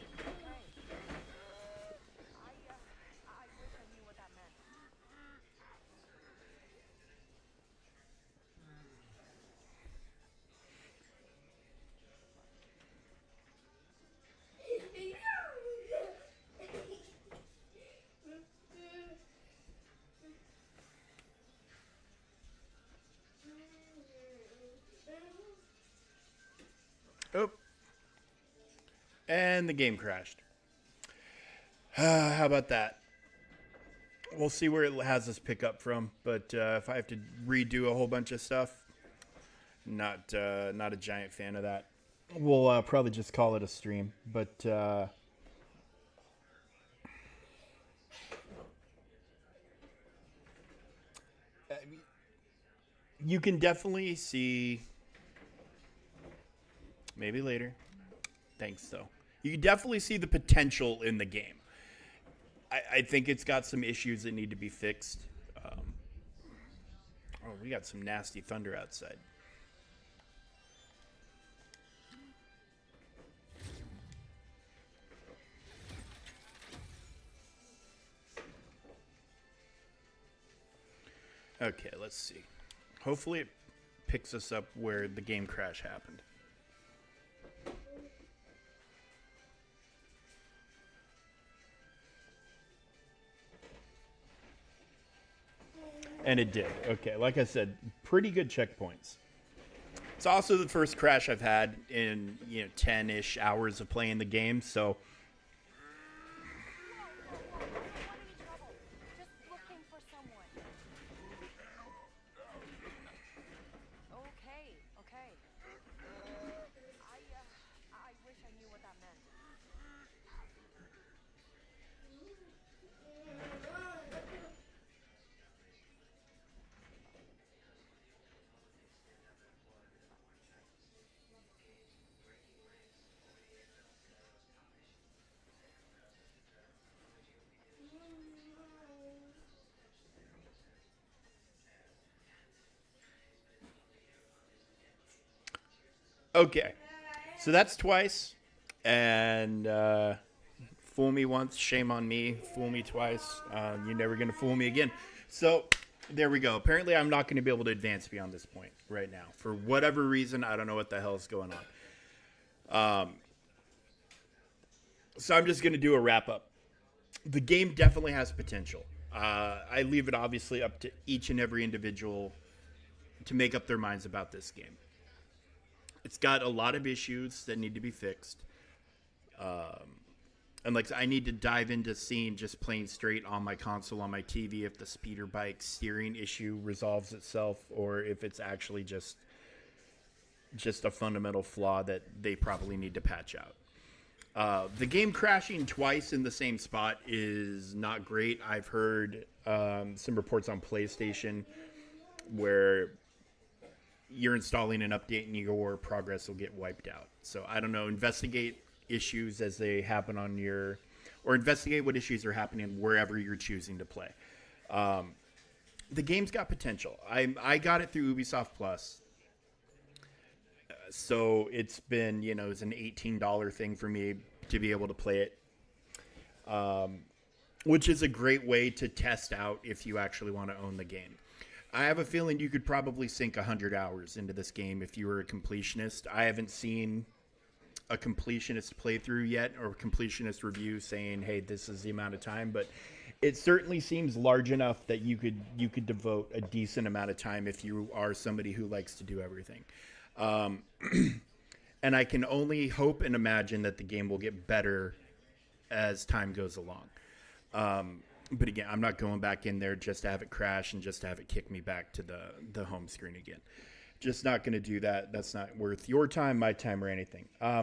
I wish I knew what that meant. Oh. And the game crashed. How about that? We'll see where it has us pick up from, but if I have to redo a whole bunch of stuff, not a giant fan of that. We'll probably just call it a stream, but you can definitely see, maybe later. Thanks, though. You can definitely see the potential in the game. I think it's got some issues that need to be fixed. Oh, we got some nasty thunder outside. Okay, let's see. Hopefully it picks us up where the game crash happened. And it did. Okay, like I said, pretty good checkpoints. It's also the first crash I've had in 10-ish hours of playing the game, so I don't want any trouble. Just looking for someone. Okay. I wish I knew what that meant. Okay, so that's twice, and fool me once, shame on me. Fool me twice, you're never gonna fool me again. So there we go. Apparently, I'm not going to be able to advance beyond this point right now for whatever reason. I don't know what the hell is going on. So I'm just going to do a wrap up. The game definitely has potential. I leave it obviously up to each and every individual to make up their minds about this game. It's got a lot of issues that need to be fixed. And like I need to dive into seeing just playing straight on my console on my TV if the speeder bike steering issue resolves itself or if it's actually just a fundamental flaw that they probably need to patch out. The game crashing twice in the same spot is not great. I've heard some reports on PlayStation where you're installing an update and your progress will get wiped out. So I don't know. Investigate issues as they happen on your, or investigate what issues are happening wherever you're choosing to play. The game's got potential. I got it through Ubisoft Plus. So it's been, it's an $18 thing for me to be able to play it, which is a great way to test out if you actually want to own the game. I have a feeling you could probably sink 100 hours into this game if you were a completionist. I haven't seen a completionist playthrough yet or a completionist review saying, hey, this is the amount of time, but it certainly seems large enough that you could devote a decent amount of time if you are somebody who likes to do everything. And I can only hope and imagine that the game will get better as time goes along. But again, I'm not going back in there just to have it crash and just to have it kick me back to the home screen again. Just not going to do that. That's not worth your time, my time, or anything. I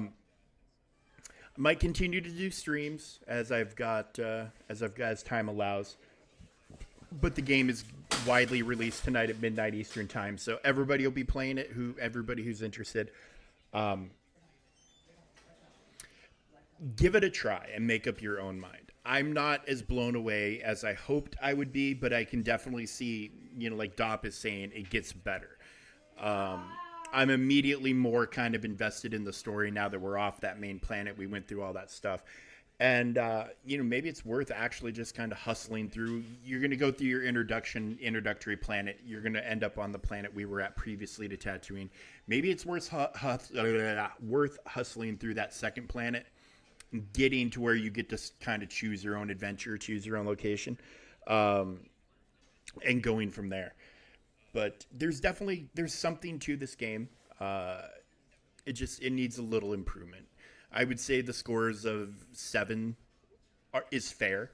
might continue to do streams as time allows. But the game is widely released tonight at midnight Eastern time, so everybody will be playing it. Everybody who's interested, give it a try and make up your own mind. I'm not as blown away as I hoped I would be, but I can definitely see, like Dop is saying, it gets better. I'm immediately more kind of invested in the story now that we're off that main planet. We went through all that stuff. And, maybe it's worth actually just kind of hustling through. You're going to go through your introductory planet. You're going to end up on the planet we were at previously to Tatooine. Maybe it's worth hustling through that second planet, getting to where you get to kind of choose your own adventure, choose your own location, and going from there. But there's something to this game. It needs a little improvement. I would say the scores of 7 is fair.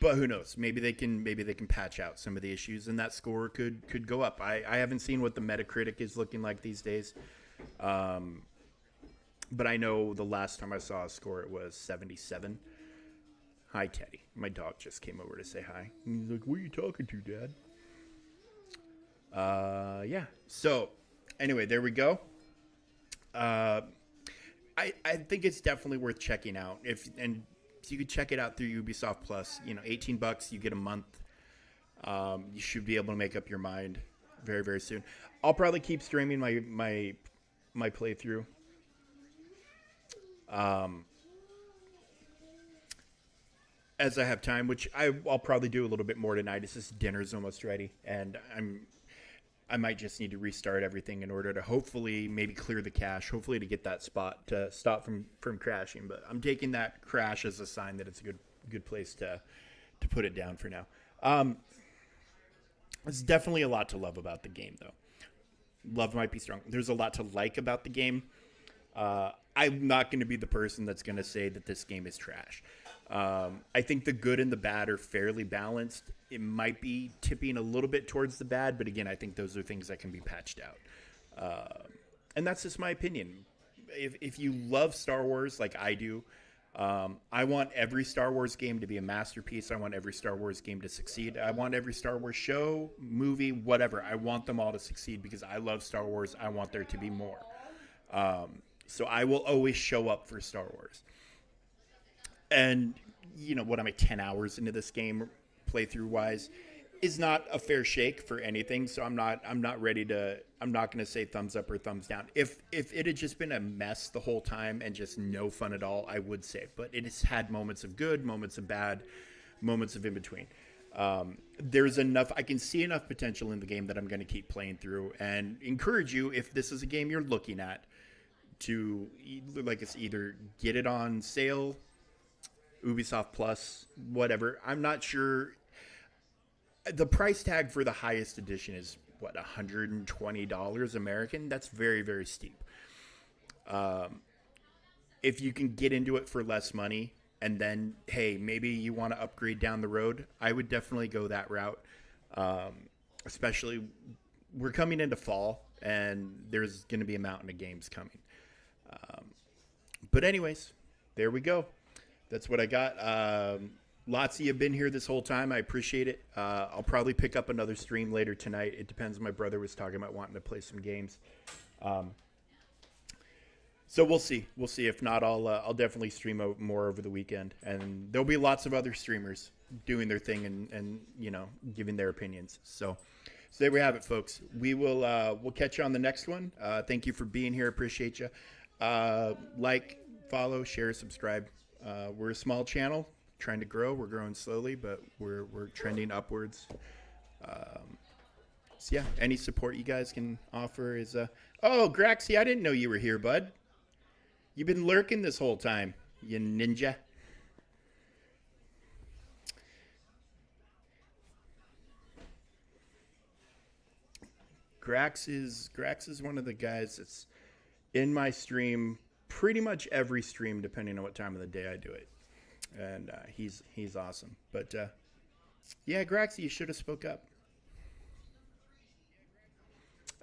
But who knows? Maybe they can patch out some of the issues, and that score could go up. I haven't seen what the Metacritic is looking like these days. But I know the last time I saw a score, it was 77. Hi, Teddy. My dog just came over to say hi. He's like, "What are you talking to, Dad?" Yeah. So, anyway, there we go. I think it's definitely worth checking out. If you could check it out through Ubisoft Plus. $18, you get a month. You should be able to make up your mind very, very soon. I'll probably keep streaming my playthrough. As I have time, which I'll probably do a little bit more tonight. It's just dinner's almost ready, and I might just need to restart everything in order to hopefully maybe clear the cache, hopefully to get that spot to stop from crashing. But I'm taking that crash as a sign that it's a good place to put it down for now. There's definitely a lot to love about the game, though. Love might be strong. There's a lot to like about the game. I'm not going to be the person that's going to say that this game is trash. I think the good and the bad are fairly balanced. It might be tipping a little bit towards the bad, but again, I think those are things that can be patched out. And that's just my opinion. If you love Star Wars like I do, I want every Star Wars game to be a masterpiece. I want every Star Wars game to succeed. I want every Star Wars show, movie, whatever. I want them all to succeed because I love Star Wars. I want there to be more. So I will always show up for Star Wars. And, what am I, 10 hours into this game, playthrough-wise? is not a fair shake for anything. So I'm not ready to. I'm not going to say thumbs up or thumbs down. If it had just been a mess the whole time and just no fun at all, I would say. But it has had moments of good, moments of bad, moments of in between. There's enough. I can see enough potential in the game that I'm going to keep playing through, and encourage you, if this is a game you're looking at, to like it's either get it on sale, Ubisoft Plus, whatever. I'm not sure. The price tag for the highest edition is what, $120 American. That's very, very steep. If you can get into it for less money, and then hey, maybe you want to upgrade down the road, I would definitely go that route. Especially, we're coming into fall, and there's going to be a mountain of games coming. But anyways, there we go. That's what I got. Lots of you have been here this whole time. I appreciate it. I'll probably pick up another stream later tonight. It depends. My brother was talking about wanting to play some games. So we'll see. We'll see. If not, I'll definitely stream more over the weekend. And there'll be lots of other streamers doing their thing and giving their opinions. So there we have it, folks. We'll catch you on the next one. Thank you for being here. Appreciate you. Like, follow, share, subscribe. We're a small channel. Trying to grow. We're growing slowly, but we're trending upwards. So yeah, any support you guys can offer is oh, Graxy, I didn't know you were here, bud. You've been lurking this whole time, you ninja. Grax is one of the guys that's in my stream pretty much every stream, depending on what time of the day I do it. And he's awesome. But yeah, Graxy, you should have spoke up.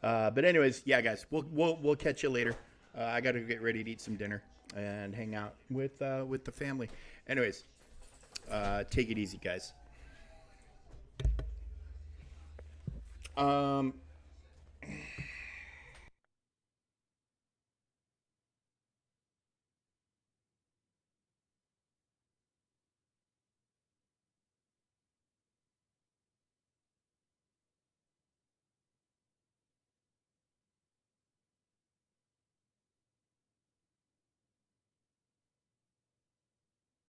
But anyways, yeah, guys, we'll catch you later. I got to get ready to eat some dinner and hang out with the family. Anyways, take it easy, guys.